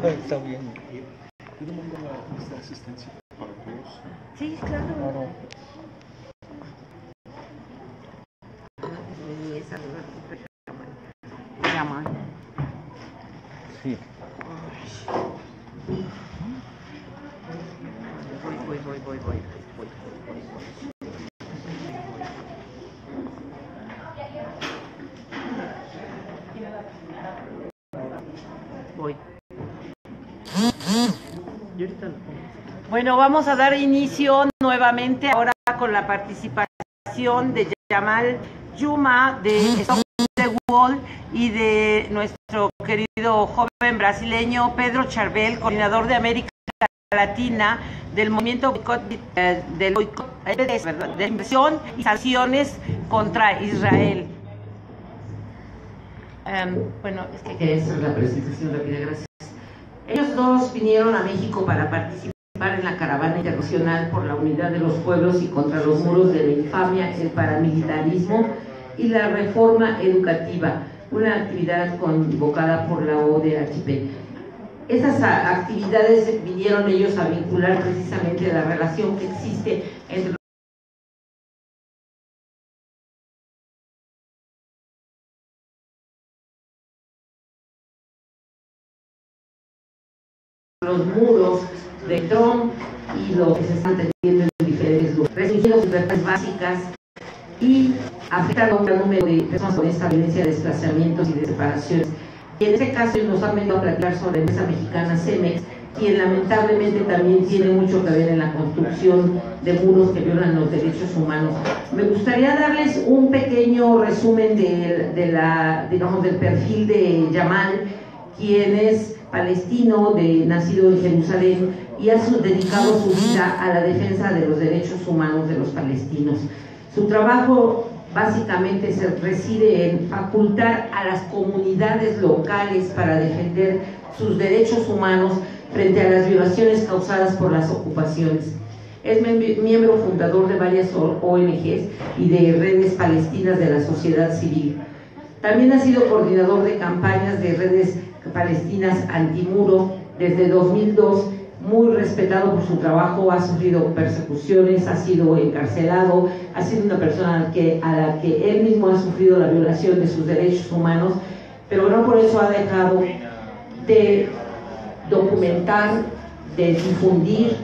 Está bien. ¿Puedo mandar esta asistencia para todos? Sí, claro. Claro. Llaman. Sí. Voy. Bueno, vamos a dar inicio nuevamente ahora con la participación de Jamal Yuma de Stop the Wall y de nuestro querido joven brasileño Pedro Charbel, coordinador de América Latina del movimiento del boicot de inversión y sanciones contra Israel. Bueno, es que esa es la presentación rápida, gracias. Ellos dos vinieron a México para participar en la caravana internacional por la unidad de los pueblos y contra los muros de la infamia, el paramilitarismo y la reforma educativa, una actividad convocada por la ODHP. Esas actividades vinieron ellos a vincular precisamente la relación que existe entre los muros de Trump y lo que se están teniendo en diferentes lugares, restringiendo sus libertades básicas y afectando a un gran número de personas con esta violencia de desplazamientos y de separaciones. Y en este caso nos han venido a platicar sobre la empresa mexicana Cemex, quien lamentablemente también tiene mucho que ver en la construcción de muros que violan los derechos humanos. Me gustaría darles un pequeño resumen del perfil de Jamal, quien es palestino, nacido en Jerusalén, y ha dedicado su vida a la defensa de los derechos humanos de los palestinos. Su trabajo básicamente reside en facultar a las comunidades locales para defender sus derechos humanos frente a las violaciones causadas por las ocupaciones. Es miembro fundador de varias ONGs y de redes palestinas de la sociedad civil. También ha sido coordinador de campañas de redes palestinas antimuro desde 2002, muy respetado por su trabajo, ha sufrido persecuciones, ha sido encarcelado, ha sido una persona a la que él mismo ha sufrido la violación de sus derechos humanos, pero no por eso ha dejado de documentar, de difundir,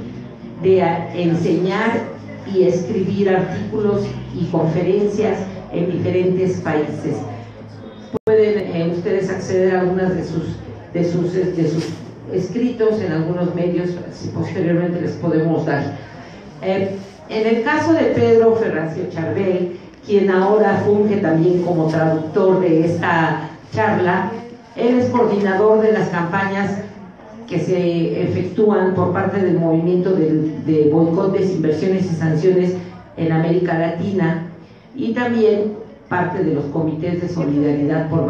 de enseñar y escribir artículos y conferencias en diferentes países. Pueden ustedes acceder a algunas de sus escritos en algunos medios, si posteriormente les podemos dar. En el caso de Pedro Ferracio Charbel, quien ahora funge también como traductor de esta charla, él es coordinador de las campañas que se efectúan por parte del movimiento de boicot, desinversiones y sanciones en América Latina, y también parte de los comités de solidaridad por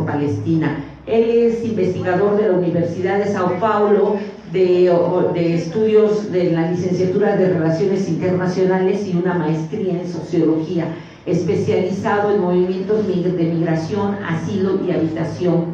Palestina. Él es investigador de la Universidad de Sao Paulo, de estudios de la licenciatura de Relaciones Internacionales y una maestría en Sociología, especializado en movimientos de migración, asilo y habitación.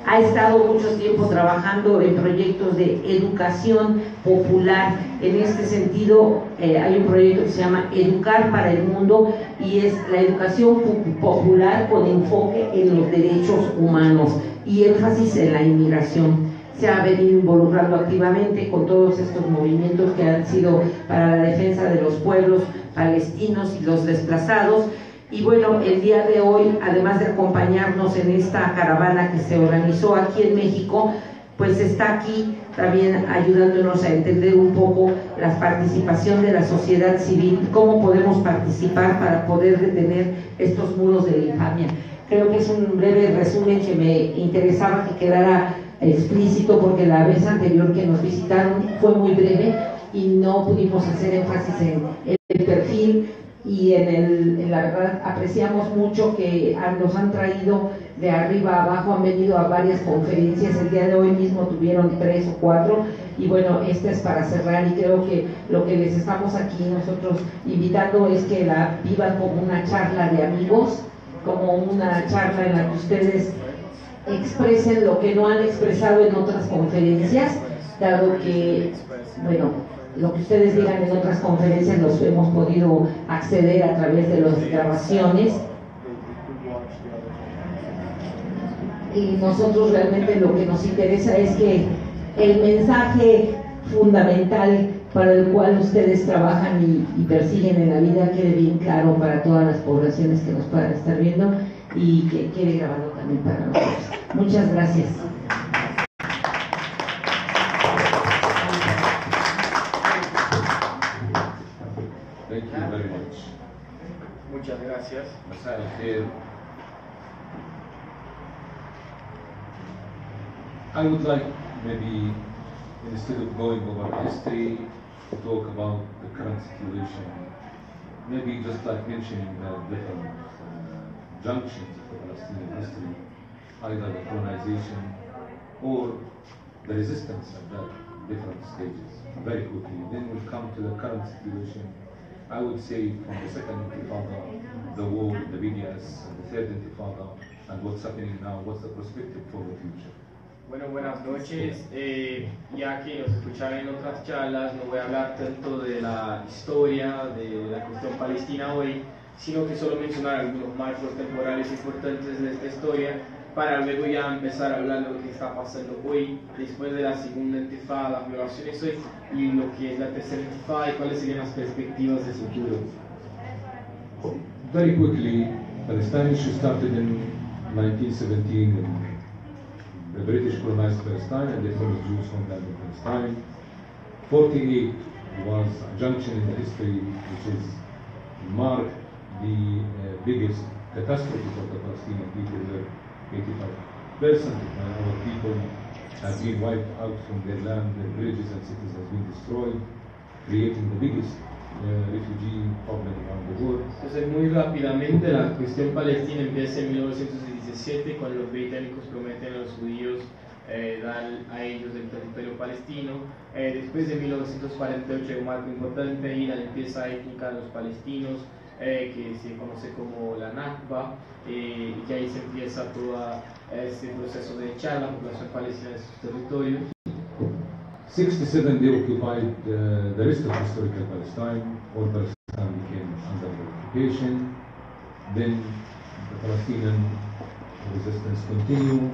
Ha estado mucho tiempo trabajando en proyectos de educación popular. En este sentido, hay un proyecto que se llama Educar para el Mundo, y es la educación popular con enfoque en los derechos humanos y énfasis en la inmigración. Se ha venido involucrando activamente con todos estos movimientos que han sido para la defensa de los pueblos palestinos y los desplazados. Y bueno, el día de hoy, además de acompañarnos en esta caravana que se organizó aquí en México, pues está aquí también ayudándonos a entender un poco la participación de la sociedad civil, cómo podemos participar para poder detener estos muros de la infamia. Creo que es un breve resumen que me interesaba que quedara explícito, porque la vez anterior que nos visitaron fue muy breve y no pudimos hacer énfasis en el perfil. Y en la verdad apreciamos mucho que nos han traído de arriba a abajo, han venido a varias conferencias, el día de hoy mismo tuvieron 3 o 4, y bueno, esta es para cerrar, y creo que lo que les estamos aquí nosotros invitando es que la vivan como una charla de amigos, como una charla en la que ustedes expresen lo que no han expresado en otras conferencias, dado que, bueno, lo que ustedes digan en otras conferencias los hemos podido acceder a través de las grabaciones. Y nosotros realmente lo que nos interesa es que el mensaje fundamental para el cual ustedes trabajan y persiguen en la vida quede bien claro para todas las poblaciones que nos puedan estar viendo y que quede grabado también para nosotros. Muchas gracias. Thank you very much. Muchas gracias. مساء الخير. I would like maybe instead of going over history to talk about the current situation, maybe just like mentioning the different junctions of the Palestinian history, either the colonization or the resistance at that different stages, very quickly. Then we'll come to the current situation. I would say from the second intifada, the war, the BDS, and the third intifada, and what's happening now, what's the perspective for the future. Bueno, buenas noches. Ya que nos escucharon en otras charlas, no voy a hablar tanto de la historia de la cuestión palestina hoy, sino que solo mencionar algunos marcos temporales importantes de esta historia, para luego ya empezar hablando de lo que está pasando hoy, después de la segunda intifada, las violaciones hoy, y lo que es la tercera intifada y cuáles serían las perspectivas de futuro. Very quickly, Palestine issue started in 1917 in the British colonized Palestine and they forced Jews from that in Palestine. 48 was a junction in the history which is marked the biggest catastrophe for the Palestinian people, where 85% of our people have been wiped out from their land, their villages and cities has been destroyed, creating the biggest refugee problem around the world. Entonces, muy rápidamente, la cuestión palestina empieza en 1917, cuando los británicos prometen a los judíos dar a ellos el territorio palestino. Después de 1948 hay un marco importante ahí, la limpieza étnica de los palestinos, que se conoce como la Nakba, y que ahí se empieza todo este proceso de echar a la población palestina de sus territorios. 67 they occupied the rest of historical Palestine. All Palestine became under occupation. Then the Palestinian resistance continued.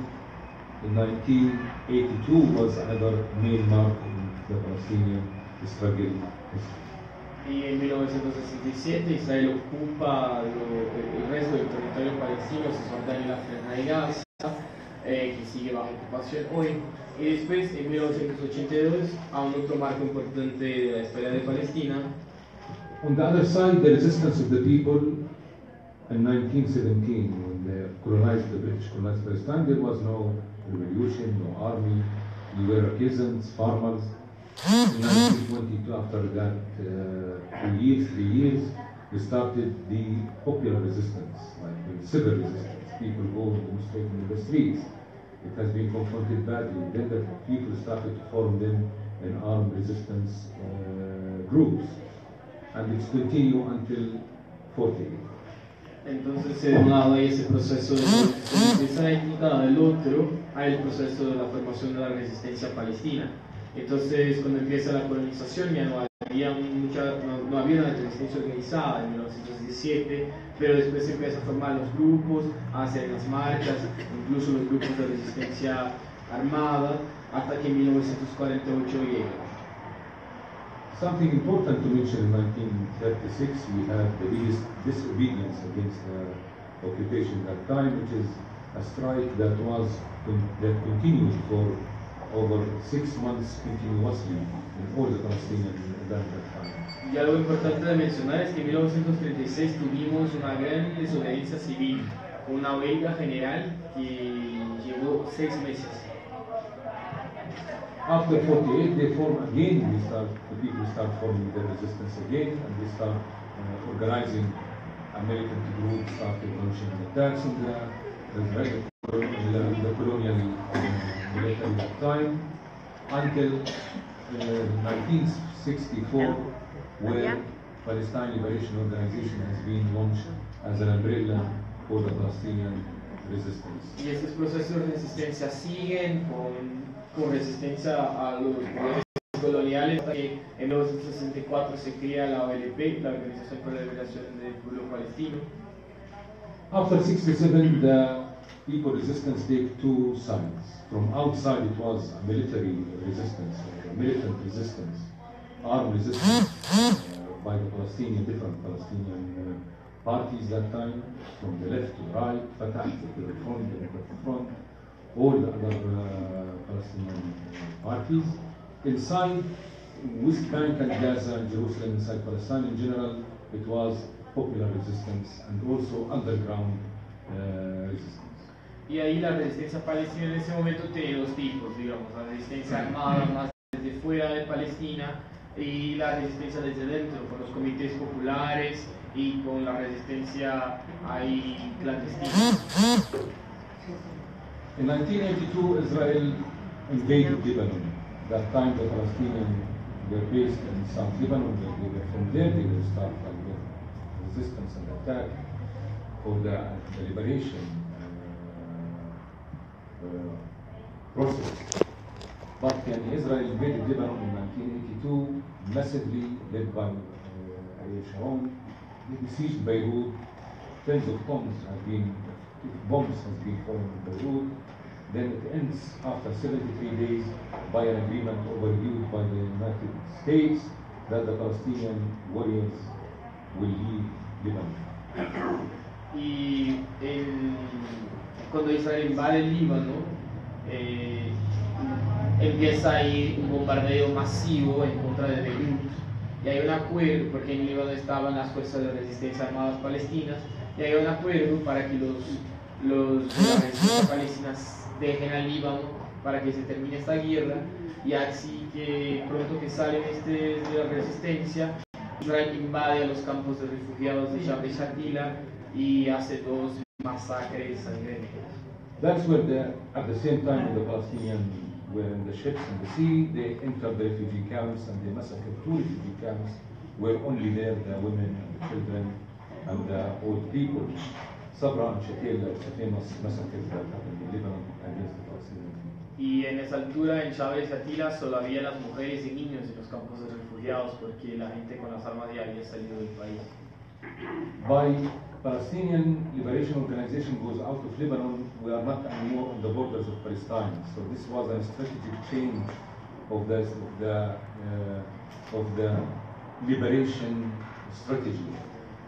In 1982 was another main mark in the Palestinian struggle history. Y en 1967 Israel ocupa el resto del territorio palestino, Cisjordania y la Franja de Gaza, que sigue bajo ocupación hoy. Y después, en 1982, a un otro marco importante de la historia de Palestina. On the other side, the resistance of the people in 1917, when they colonized the British colonized Palestine, there was no revolution, no army. We were peasants, farmers. In 1922, after that 3 years, we started the popular resistance, like the civil resistance. People go demonstrating in the streets. It has been confronted badly. Then the people started to form them in armed resistance groups, and it's continued until 48. Entonces, de un lado hay ese proceso de resistencia étnica, del otro hay el proceso de la formación de la resistencia palestina. Entonces, cuando empieza la colonización ya no había una resistencia organizada en 1917, pero después se empieza a formar los grupos, a hacer las marchas, incluso los grupos de resistencia armada, hasta que en 1948 llega. Something important to mention, in 1936 we had the biggest disobedience against the occupation at that time, which is a strike that continued for over 6 months continuously in all the Palestinian land at that time. Y algo importante de mencionar es que en 1936 tuvimos una gran desobediencia civil, una huelga general que llevó 6 meses. After 48, they form again. The people start forming their resistance again, and they start organizing. Militant groups started launching attacks on the colonial military at that time, until 1964, where Palestine Liberation Organization has been launched as an umbrella for the Palestinian resistance. Y estos procesos de resistencia siguen con resistencia a los poderes coloniales, hasta que en 1964 se crea la OLP, la Organización para la Liberación del Pueblo Palestino. After 67, the people resistance take two sides. From outside, it was a military resistance, militant resistance, armed resistance by the different Palestinian parties that time, from the left to the right, Fatah to the front, all the other Palestinian parties. Inside West Bank and Gaza and Jerusalem, inside Palestine in general, it was popular resistance and also underground resistance. Y ahí la resistencia palestina en ese momento tiene dos tipos, digamos, la resistencia armada más desde fuera de Palestina y la resistencia desde dentro, con los comités populares y con la resistencia ahí clandestina. In 1982, Israel invaded Lebanon. That time the Palestinians were based in South Lebanon. From there they will start the resistance and attack for the liberation process. But Israel invaded Lebanon in 1982, massively led by Ariel Sharon. They besieged Beirut. Tens of tons bombs have been fallen in Beirut. Then it ends after 73 days by an agreement overviewed by the United States that the Palestinian warriors will leave Lebanon. Y cuando Israel invade el Líbano, empieza ahí un bombardeo masivo en contra de Beirut. Y hay un acuerdo, porque en Líbano estaban las fuerzas de resistencia armadas palestinas, y hay un acuerdo para que los de la resistencia palestina dejen al Líbano para que se termine esta guerra, y así que pronto que salen de la resistencia, Israel invade a los campos de refugiados de Shabra y Shatila y hace dos masacres sangrientas. That's where at the same time the Palestinians were in the ships in the sea, they entered the refugee camps and they massacred 2 refugee camps where only there the women and the children and the old people. Sabra and Shatila, the famous massacres that happened in Lebanon against the Palestinians. Y en esa altura, en Shabra y Shatila, solo había las mujeres y niños en los campos de refugiados porque la gente con las armas ya había salido del país. By Palestinian Liberation Organization goes out of Lebanon, we are not anymore on the borders of Palestine. So this was a strategic change of the liberation strategy.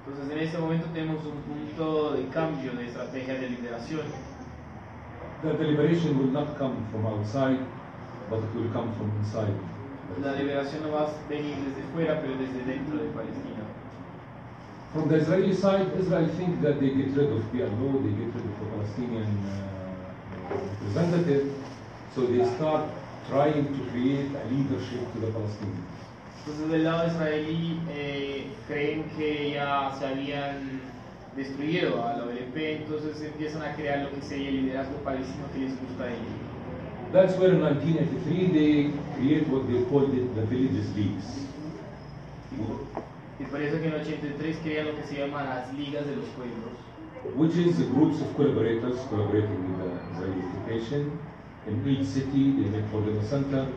Entonces en ese momento tenemos un punto de cambio de estrategia de liberación. The liberation will not come from outside, but it will come from inside. La liberación no va a venir desde fuera, pero desde dentro de Palestina. From the Israeli side, Israel thinks that they get rid of PLO, they get rid of the Palestinian representative, so they start trying to create a leadership to the Palestinians. Entonces del lado israelí creen que ya se habían destruido a la OLP, entonces empiezan a crear lo que sería el liderazgo palestino que les gusta a ellos. That's where in 1983 they create what they called it the Villages Leagues. Y por eso que en 83 crean lo que se llaman las ligas de los pueblos, which is groups of collaborators collaborating with the Israeli occupation. In each city they make for them a center,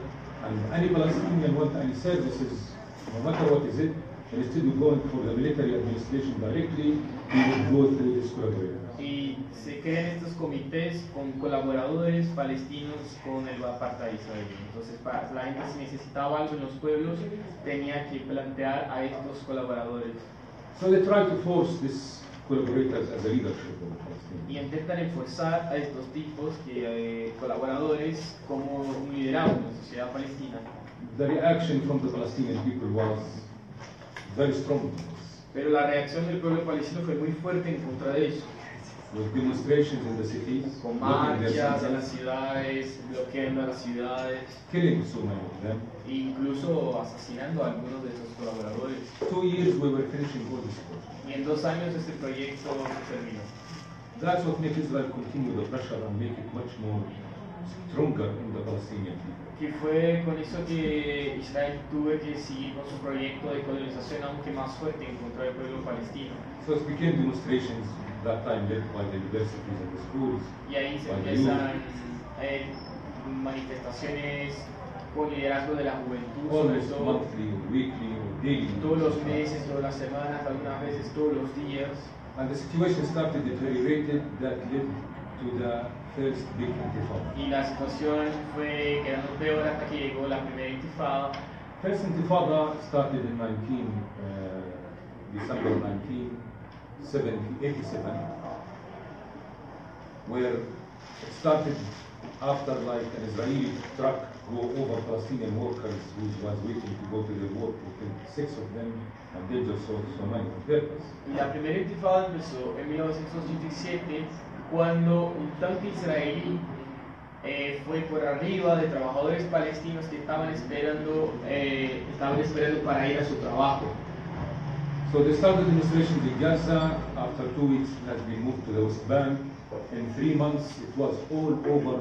and any Palestinian want any services, no matter what is it, instead of going for the military administration directly, we would go through these collaborators. y se crean estos comités con colaboradores palestinos con el apartheid israelí. Entonces la gente, si necesitaba algo en los pueblos, tenía que plantear a estos colaboradores. So they try to force these collaborators as a leadership of the Palestinians. Y intentan enforzar a estos tipos, colaboradores, como un liderazgo en la sociedad palestina. The reaction from the Palestinian people was very strong, Pero la reacción del pueblo palestino fue muy fuerte en contra de eso, with demonstrations in the cities, con blocking their marchas en las centers, ciudades, bloqueando a las ciudades, killing so many of them. e incluso asesinando a algunos de esos colaboradores. 2 years we were finishing all this project. Y en 2 años este proyecto se terminó. That's what makes Israel continue the pressure and make it much more stronger in the Palestinian people. que fue con eso que Israel tuvo que seguir con su proyecto de colonización aunque más fuerte en contra del pueblo palestino. So it became demonstrations that time led by the universities and the schools. Y ahí se by the empiezan youth, manifestaciones con liderazgo de la juventud, sobre almost todo monthly, or weekly, or daily. todos los meses, todas las semanas, algunas veces todos los días. And the situation started deteriorated that led to the first big intifada. Y la situación fue quedando peor hasta que llegó la primera intifada. First intifada started in December 1987, where it started after like an Israeli truck go over Palestinian workers who was waiting to go to their work, killed 6 of them and injured so many on purpose. Y la primera intifada empezó en 1987 cuando un tanque israelí fue por arriba de trabajadores palestinos que estaban esperando para ir a su trabajo. So they started demonstrations in Gaza. After 2 weeks, it has been moved to the West Bank. In 3 months, it was all over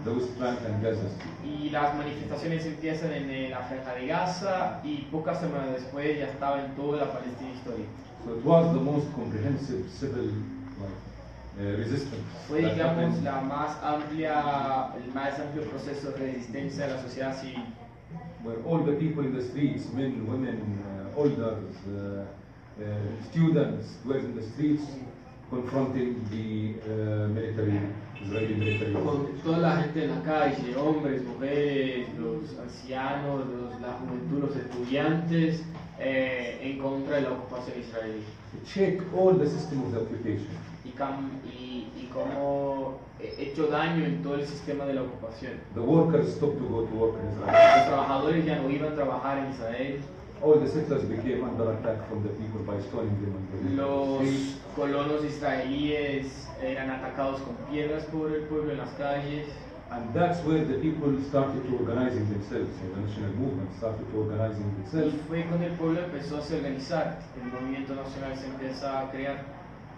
the West Bank and Gaza Strip. Y las manifestaciones empiezan en la franja de Gaza y pocas semanas después ya estaba en toda la Palestina histórica. So it was the most comprehensive civil resistance. Fue, that digamos, happened, el más amplio proceso de resistencia de la sociedad civil, where all the people in the streets, men, women, elders, students, were in the streets confronting the Israeli military. con toda la gente en la calle, hombres, mujeres, los ancianos, la juventud, los estudiantes, en contra de la ocupación israelí. To check all the system of the occupation. Y cómo hecho daño en todo el sistema de la ocupación. The workers stopped to go to work in Israel. Los trabajadores ya no iban a trabajar en Israel. All the settlers became under attack from the people by stoning them on the Los streets. colonos israelíes eran atacados con piedras por el pueblo en las calles. And that's where the people started to organizing themselves. So the national movement started to organizing Y itself. fue cuando el pueblo empezó a se organizar, el movimiento nacional se empieza a crear.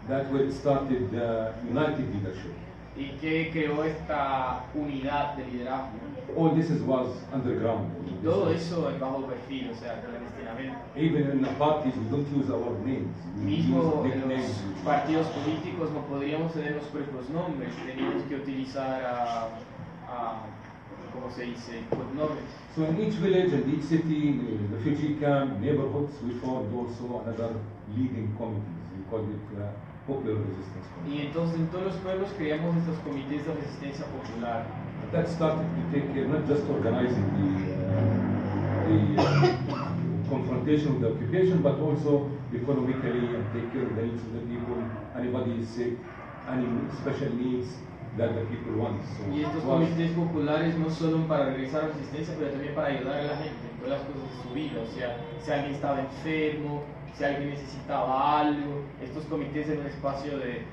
That's where it started the united leadership. Y que creó esta unidad de liderazgo. All this was underground. Todo eso en bajo perfil, o sea, clandestinamente. Even in the parties, we don't use our names. We Mismo use en los nicknames. partidos políticos no podríamos tener los propios nombres, teníamos que utilizar ¿cómo se dice? Nombres. So in each village and each city, refugee camp, neighborhoods, we formed also another leading committees. We called it Popular Resistance Committee. Y entonces en todos los pueblos creamos estos comités de resistencia popular. That started to take care, not just organizing the confrontation with the occupation, but also economically and take care of the needs of the people. Anybody is sick, any special needs that the people want. So Y estos it was- comités populares no solo para realizar resistencia, pero también para ayudar a la gente en todas las cosas de su vida. O sea, si alguien estaba enfermo, si alguien necesitaba algo, estos comités eran un espacio de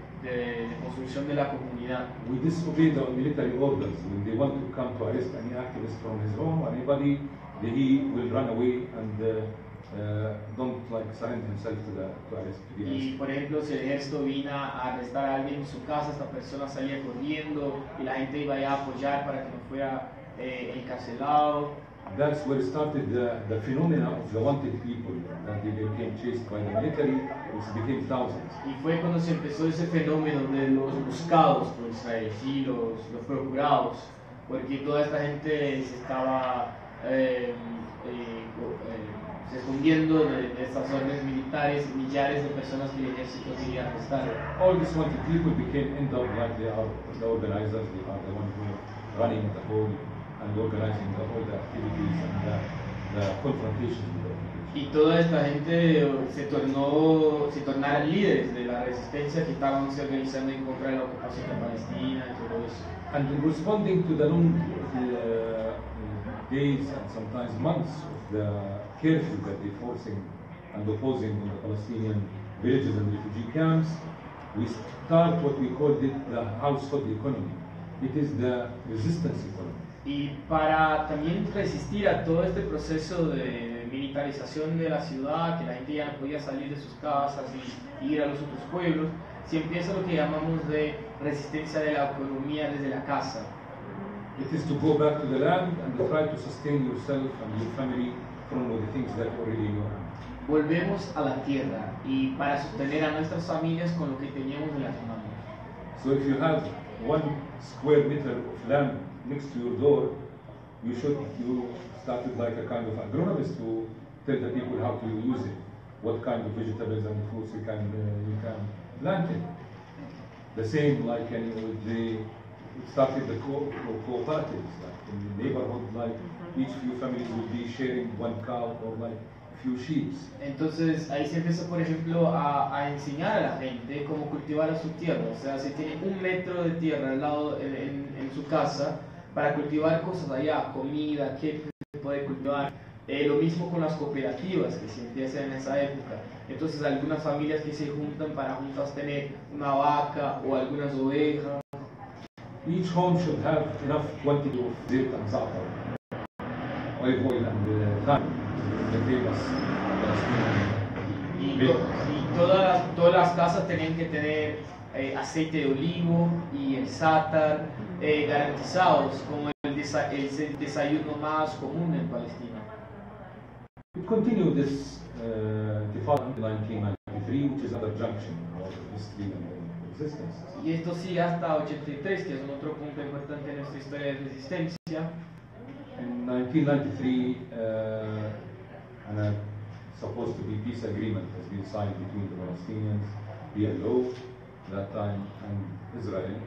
construcción de la comunidad. we disobey the military orders when they want to come to arrest any activist from his home or anybody. He will run away and don't like surrender himself to arrest. To be Y arrested. por ejemplo, si el ejército vino a arrestar a alguien en su casa, esta persona salía corriendo y la gente iba allá a apoyar para que no fuera encarcelado. That's where started the phenomena of the wanted people, that they became chased by the military, which became thousands. Y fue cuando se empezó ese fenómeno de los buscados por Israel, sí, los procurados, porque toda esta gente se estaba se escondiendo de estas órdenes militares, millares de personas que el ejército quería arrestar. All these wanted people became end up like they are the organizers, they are the ones who are running the whole and organizing all the activities and the confrontations with the occupation. Y toda esta gente se tornaron líderes de la resistencia que estaban se organizando en contra de la ocupación de Palestina y todo eso. And in responding to the long days and sometimes months of the curfew that they're forcing and opposing on the Palestinian villages and refugee camps, we start what we called it the household economy. It is the resistance economy. Y para también resistir a todo este proceso de militarización de la ciudad, que la gente ya no podía salir de sus casas y ir a los otros pueblos, se empieza lo que llamamos de resistencia de la economía desde la casa. It is to go back to the land and to try to sustain yourself and your family from the things that are already in your hand. Volvemos a la tierra y para sostener a nuestras familias con lo que teníamos en las manos. So if you have 1 square meter of land next to your door, you started like a kind of agronomist to tell the people how to use it, what kind of vegetables and fruits you can plant it. The same like it started the cooperatives, like in the neighborhood, like each few families will be sharing 1 cow or like few sheep. Entonces ahí se empieza, por ejemplo, a enseñar a la gente cómo cultivar a su tierra. O sea, si tiene 1 metro de tierra al lado en su casa para cultivar cosas allá, comida, qué se puede cultivar. Lo mismo con las cooperativas que se empiezan en esa época. Entonces algunas familias que se juntan para juntas tener una vaca o algunas ovejas. Each home should have enough quantity of zait and za'atar, olive oil and thyme, the famous Y todas las casas tenían que tener aceite de olivo y el zátar garantizados como el desayuno más común en Palestina. It continued this intifada in 1993, which is another junction of history and resistance. Y esto sigue hasta 83, que es otro punto importante en nuestra historia de resistencia. In 1993, supposed to be peace agreement has been signed between the Palestinians, PLO, that time, and Israel.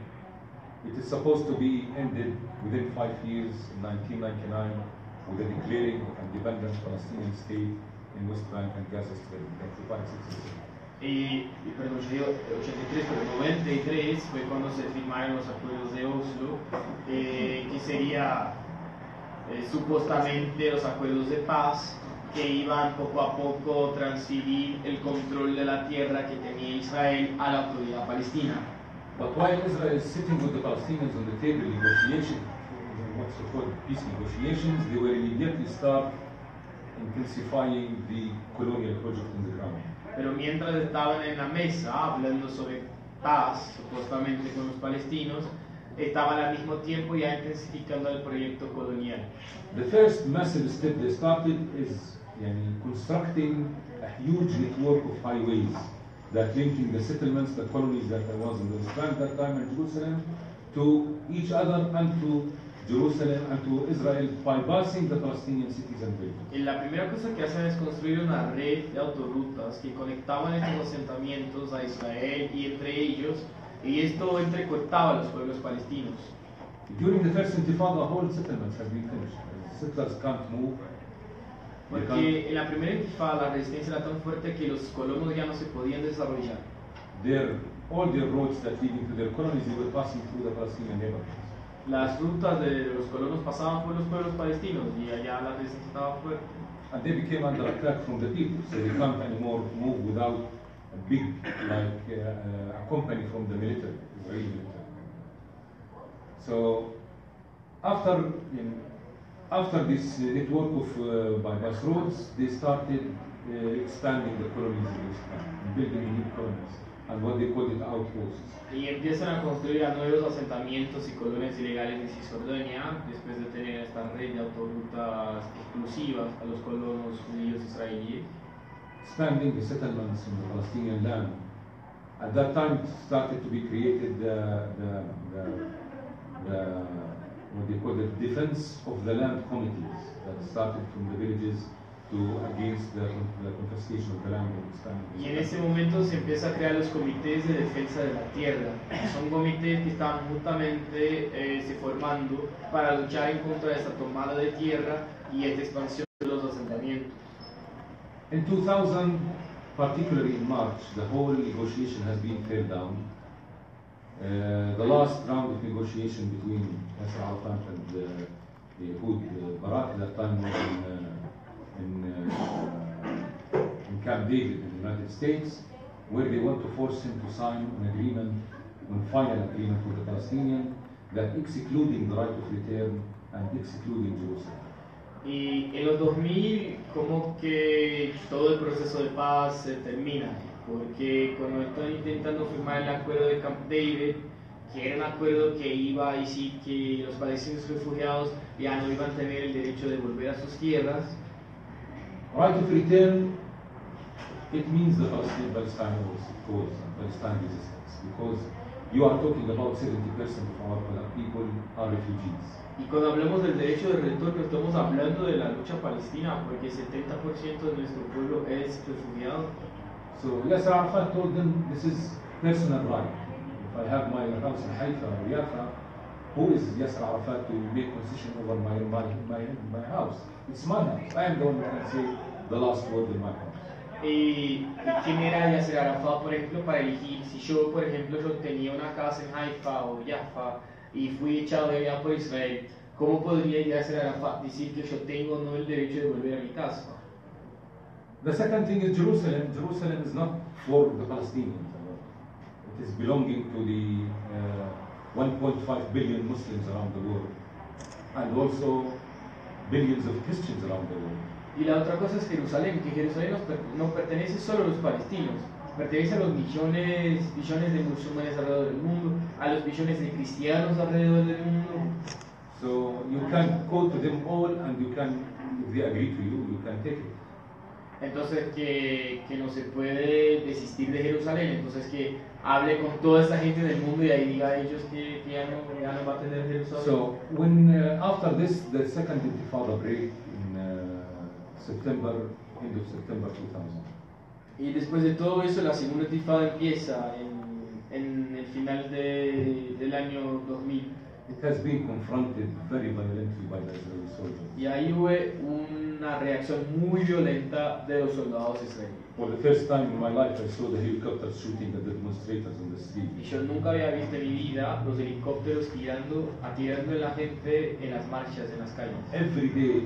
It is supposed to be ended within 5 years, in 1999, with the declaring of independent Palestinian state in West Bank and Gaza Strip. Perdón, yo digo 83, pero 93 fue cuando se firmaron los acuerdos de Oslo, que sería supuestamente los acuerdos de paz que iban poco a poco transferir el control de la tierra que tenía Israel a la autoridad palestina. But while Israel is sitting with the Palestinians on the table negotiation, what's called peace negotiations, they will immediately start intensifying the colonial project in the ground. Pero mientras estaban en la mesa hablando sobre paz, supuestamente con los palestinos, estaban al mismo tiempo ya intensificando el proyecto colonial. The first massive step they started is constructing a huge network of highways that linking the settlements, the colonies that was in the West Bank that time in Jerusalem, to each other and to Jerusalem and to Israel, bypassing the Palestinian cities and villages. Y la primera cosa que hacen es construir una red de autorrutas que conectaban estos asentamientos a Israel y entre ellos, y esto entrecortaba a los pueblos palestinos. During the first Intifada, all settlements have been finished. The settlers can't move. Porque en la primera intifada la resistencia era tan fuerte que los colonos ya no se podían desarrollar. All their roads that lead into their colonies, they were passing through the Palestinian neighborhoods. Las rutas de los colonos pasaban por los pueblos palestinos y allá la resistencia estaba fuerte. And they became under attack from the people, so they can't anymore move without a big, a company from the military, Israeli military. So after this network of bypass roads, they started expanding the colonies in Israel, building new colonies, and what they called it outposts. Y empiezan a construir a nuevos asentamientos y colonias ilegales en Cisjordania después de tener esta red de autorrutas exclusivas a los colonos judíos israelíes. Expanding the settlements in the Palestinian land. At that time, started to be created what they call the defense of the land committees that started from the villages against the confiscation of the land and expanding. Y en ese momento se empieza a crear los comités de defensa de la tierra. Son comités que estaban justamente se formando para luchar en contra de esta tomada de tierra y esta expansión de los asentamientos. In 2000, particularly in March, the whole negotiation has been teared down. The last round of negotiation between Yasser Arafat and Ehud Barak at that time was in Camp David in the United States, where they want to force him to sign an agreement, a final agreement with the Palestinians, that excluding the right of return and excluding Jerusalem. Y en los 2000 como que todo el proceso de paz se termina, porque cuando están intentando firmar el acuerdo de Camp David, que era un acuerdo que iba a decir que los palestinos refugiados ya no iban a tener el derecho de volver a sus tierras. Right of return, it means the Palestine cause and Palestine resistance, because you are talking about 70% of our people are refugees. Y cuando hablamos del derecho de retorno, estamos hablando de la lucha palestina, porque 70% de nuestro pueblo es refugiado. So Yasser Arafat told them, this is personal right. If I have my house in Haifa or Yafa, who is Yasser Arafat to make concession over my house? It's my house. I am the one who can say the last word in my house. ¿Y quién era Yasser Arafat, por ejemplo, para elegir? Si yo, por ejemplo, yo tenía una casa en Haifa o Jaffa y fui echado de allá por Israel, ¿cómo podría Yasser Arafat decir que yo tengo o no el derecho de volver a mi casa? The second thing is Jerusalem. Jerusalem is not for the Palestinians. It is belonging to the 1.5 billion Muslims around the world, and also billions of Christians around the world. Y la otra cosa es Jerusalén, que Jerusalén no pertenece solo a los palestinos, pertenece a los billones de musulmanes alrededor del mundo, a los billones de cristianos alrededor del mundo. So you can go to them all, and you can, if they agree to you, you can take it. Entonces que no se puede desistir de Jerusalén, entonces que hable con toda esta gente del mundo y ahí diga a ellos que ya no va a tener Jerusalén. So when after this, the second Intifada break in September, end of September 2000. Y después de todo eso, la segunda intifada empieza en el final del año 2000. It has been confronted very violently by the Israeli soldiers. Y ahí hubo una reacción muy violenta de los soldados israelíes. For the first time in my life, I saw the helicopters shooting at the demonstrators on the street. Y yo nunca había visto en mi vida los helicópteros atirando en la gente en las marchas, en las calles. Every day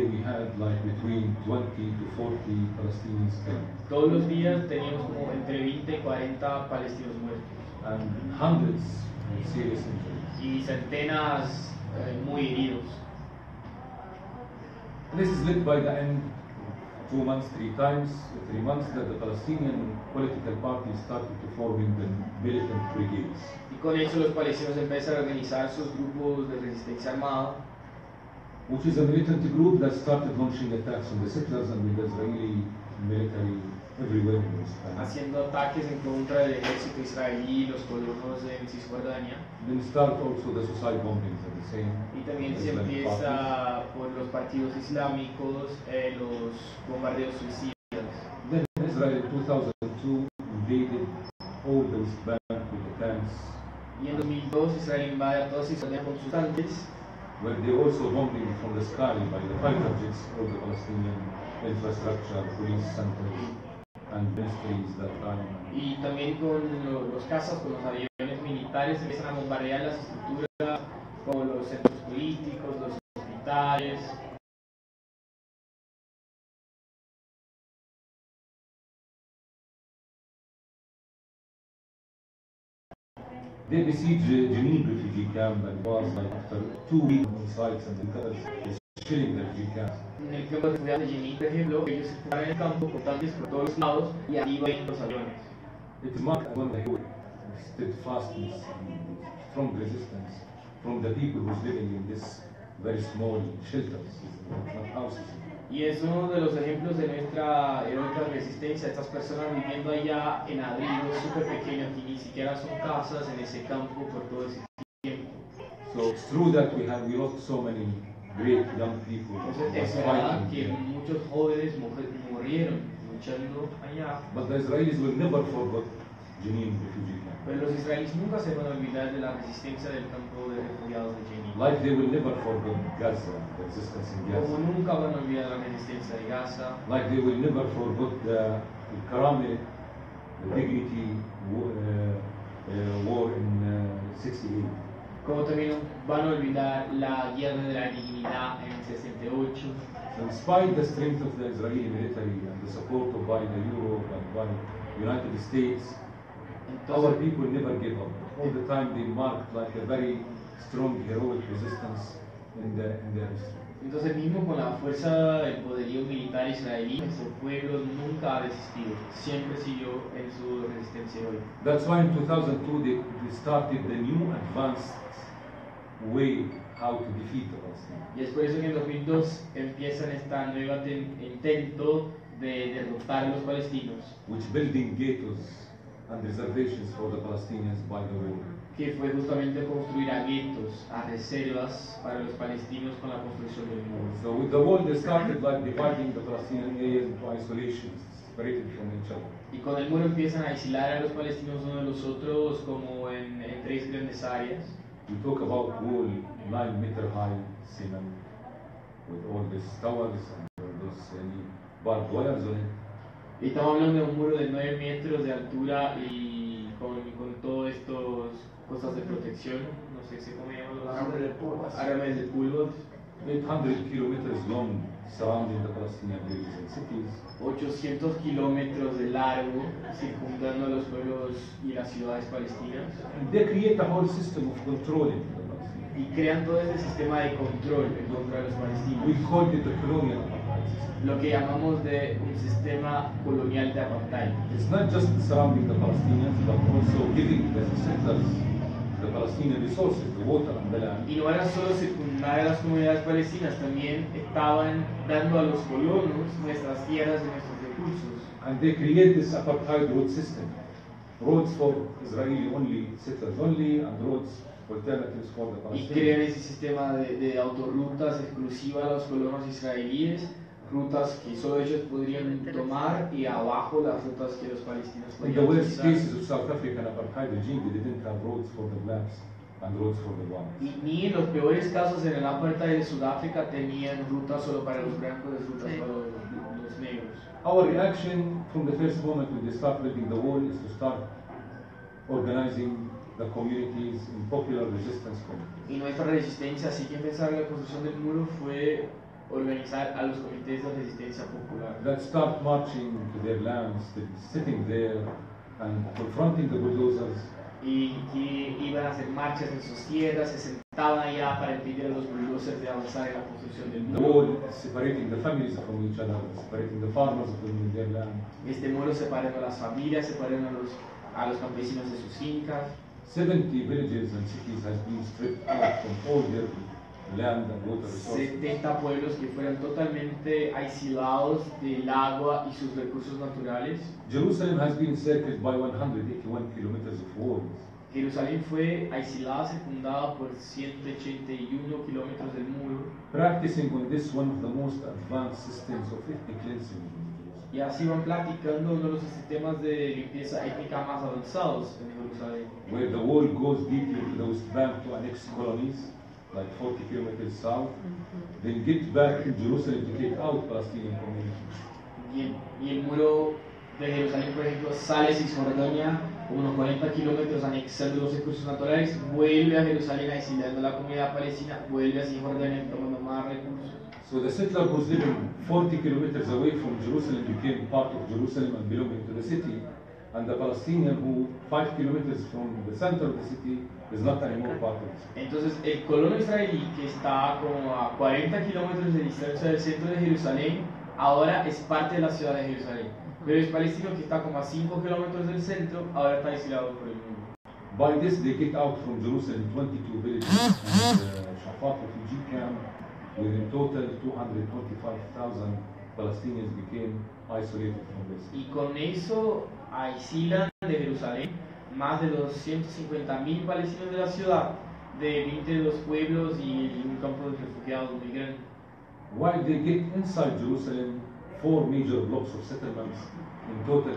we had like between 20 to 40 Palestinians killed. Todos los días teníamos como entre 20 y 40 palestinos muertos. And hundreds of serious injuries. Y centenas muy heridos. This is led by the end 2 months, 3 months that the Palestinian political parties started to forming the militant brigades. Y con eso los palestinos empezaron a organizar sus grupos de resistencia armada. Which is a militant group that started launching attacks on the settlers and the Israeli military everywhere in Israel. Haciendo ataques en contra del ejército israelí y los colonos en Cisjordania. Then start also the suicide bombings at the same. Y también se Islamic empieza por los partidos islámicos, los bombardeos suicidas. Then Israel in 2002 invaded all the West Bank with the tanks, Y en 2002 Israel invade a toda Cisjordania con sus tanques. where they also bombing from the sky by the fighter jets all the Palestinian infrastructure, police centers, and ministries that time. Y también con los cazas, con los aviones militares, empiezan a bombardear las estructuras como los centros políticos, los hospitales. They besieged Jenin refugee camp, and it was like after 2 weeks inside and shelling the refugee camp. En el campo de refugiados de Jenin, por ejemplo, ellos se fueron en el campo con tanques por todos los lados y arriba iban los aviones. It marked one day steadfastness and strong resistance from the people who's living in this very small shelters, not houses. Y es uno de los ejemplos de nuestra heroica resistencia, estas personas viviendo allá en abrigos súper pequeños que ni siquiera son casas en ese campo por todo ese tiempo. So it's true that we lost so many great young people Entonces es was verdad fighting que there. muchos jóvenes murieron luchando allá, But the Israelis will never forget Jenin refugee camp. pero los israelíes nunca se van a olvidar de la resistencia del campo de refugiados de Jenin. Like they will never forget Gaza, the resistance in Como Gaza. nunca van a olvidar la resistencia de Gaza, Like they will never forget the Karame, the dignity war in 68. como también van a olvidar la guerra de la dignidad en el 68. So despite the strength of the Israeli military and the support by the Europe and by United States, our Entonces, people never gave up. All the time they marked like a very strong heroic resistance in the history. Entonces mismo con la fuerza del poderío militar israelí, nuestro pueblo nunca ha resistido, siempre siguió en su resistencia heroica. That's why in 2002 they started the new advanced way how to defeat the Palestinians. Y es por eso que en 2002 empiezan esta nueva intento de derrotar a los palestinos, Which building ghettos and reservations for the Palestinians by the war. que fue justamente construir a guetos, a reservas para los palestinos con la construcción del muro. So with the wall they started like dividing the Palestinian areas into isolations, separated from each other. Y con el muro empiezan a aislar a los palestinos unos de los otros como en 3 grandes áreas. We talk about wall 9-meter high cement with all these towers and those barbed wires on it. Y estamos hablando de un muro de 9 metros de altura y con todos estos cosas de protección, no sé si cómo llaman los árabes de pulvos, 800 kilometers long surrounding the Palestinian villages and cities. 800 kilómetros de largo circundando a los pueblos y las ciudades palestinas, And they create a whole system of controlling the Palestinians. y crean todo ese sistema de control en contra de los palestinos, We called it the colonial apartheid system. lo que llamamos de un sistema colonial de apartheid. It's not just surrounding the Palestinians, but also giving the settlers the Palestinian resources, the water and the land. Y no era solo circundar a las comunidades palestinas, también estaban dando a los colonos nuestras tierras y nuestros recursos. And they create this apartheid road system. Roads for Israeli only, settlers only, and roads alternatives for the Y crean Palestinians. ese sistema de autorrutas exclusivas a los colonos israelíes, rutas que solo ellos podrían tomar, y abajo las rutas que los palestinos In podrían the worst utilizar. cases of South African apartheid regime, they didn't have roads for the blacks and roads for the whites. Y ni en los peores casos en el apartheid de Sudáfrica tenían rutas solo para los blancos, rutas Sí. para los negros. Our reaction from the first moment when they start building the wall is to start organizing the communities in popular resistance committees. Y nuestra resistencia, así que empezar la construcción del muro, fue organizar a los comités de resistencia popular. That start marching to their lands, sitting there and confronting the bulldozers, Y que iban a hacer marchas en sus tierras, se sentaban allá para impedir a los bulldozers de avanzar en la construcción del the muro. wall separating the families from each other, separating the farmers from their land. Este muro separando a las familias, separando a los campesinos de sus fincas. 70 villages and cities has been stripped out from all their land and water resources. 70 pueblos que fueron totalmente aislados del agua y sus recursos naturales. Jerusalem has been encircled by 181 kilometers of walls. Jerusalén fue aislada, circundada por 181 kilómetros del muro. Practicing on this one of the most advanced systems of ethnic cleansing in Jerusalem. Y así van platicando uno de los sistemas de limpieza étnica más avanzados en Jerusalén. Where the wall goes deeply to the West Bank to annex colonies, like 40 kilometers south, then get back to Jerusalem to take out Palestinian communities. Y el muro de Jerusalén, por ejemplo, sale de Cisjordania unos 40 kilómetros anexando los recursos naturales, vuelve a Jerusalén aislando a la comunidad palestina, vuelve a Cisjordania tomando más recursos. So the settler who's living 40 kilometers away from Jerusalem became part of Jerusalem and belonging to the city, and the Palestinian who 5 kilometers from the center of the city is not anymore part of the city. Entonces, el colono israelí, que está como a 40 kilómetros de distancia del centro de Jerusalén, ahora es parte de la ciudad de Jerusalén. Pero el palestino, que está como a 5 kilómetros del centro, ahora está aislado por el mundo. By this, they get out from Jerusalem 22 villages and Shafat refugee camp, with in total 225,000 Palestinians became isolated from this. Y con eso aislan de Jerusalén más de los 150.000 palestinos de la ciudad, de 22 pueblos y un campo de refugiados muy grande. While they get inside Jerusalem, 4 major blocks of settlements, in total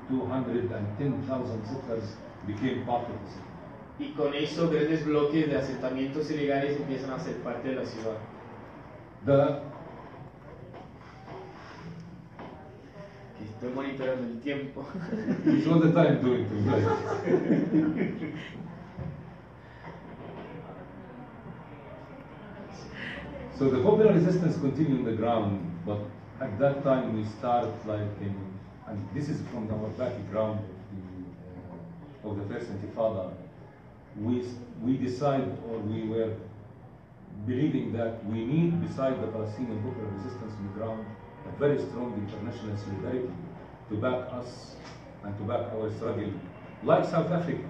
210,000 settlers became part of the city. Y con eso grandes bloques de asentamientos ilegales empiezan a ser parte de la ciudad. Que estoy monitoreando el tiempo. It's all the time doing things like this. So the popular resistance continued on the ground, but at that time we start and this is from our background of the first Intifada. We decide, or we were believing that we need, beside the Palestinian popular resistance on the ground, a very strong international solidarity to back us and to back our struggle, like South Africa.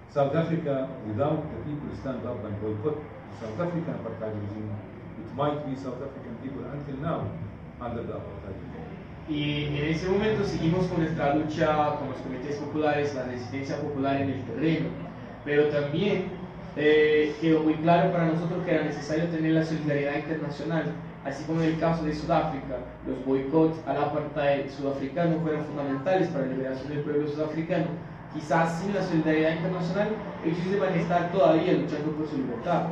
South Africa, without the people stand up and boycott the South African apartheid regime, it might be South African people until now under the apartheid regime. Y en ese momento seguimos con nuestra lucha con los comités populares, la resistencia popular en el terreno, pero también quedó muy claro para nosotros que era necesario tener la solidaridad internacional, así como en el caso de Sudáfrica. Los boicots al apartheid sudafricano fueron fundamentales para la liberación del pueblo sudafricano. Quizás sin la solidaridad internacional ellos iban a estar todavía luchando por su libertad.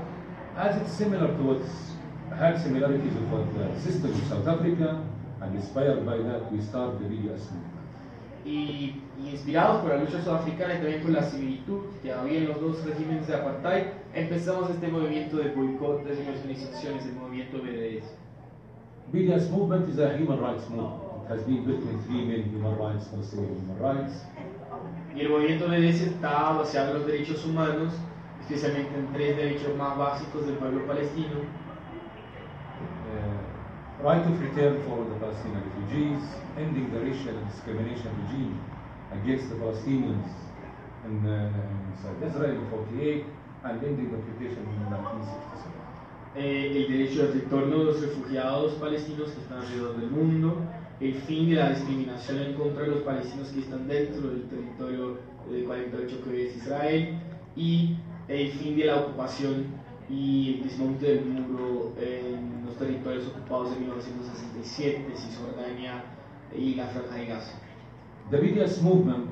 As it's similar to what's had similarities with what the system of South Africa, and inspired by that, we start the BDS movement. Y inspirados por la lucha sudafricana y también por la similitud que había en los dos regímenes de apartheid, empezamos este movimiento de boicot de las organizaciones, el movimiento BDS. BDS movement is a human rights movement. It has been built on three main human rights, Palestinian human rights. Y el movimiento BDS está basado en los derechos humanos, especialmente en tres derechos más básicos del pueblo palestino. Right of return for the Palestinian refugees, ending the racial discrimination regime against the Palestinians inside Israel in 1948, and ending the occupation in 1967. El derecho al retorno de los refugiados palestinos que están alrededor del mundo, el fin de la discriminación en contra de los palestinos que están dentro del territorio del 48 que hoy es Israel, y el fin de la ocupación y el desmonte del muro en los territorios ocupados en 1967, Cisjordania y la Franja de Gaza. The BDS movement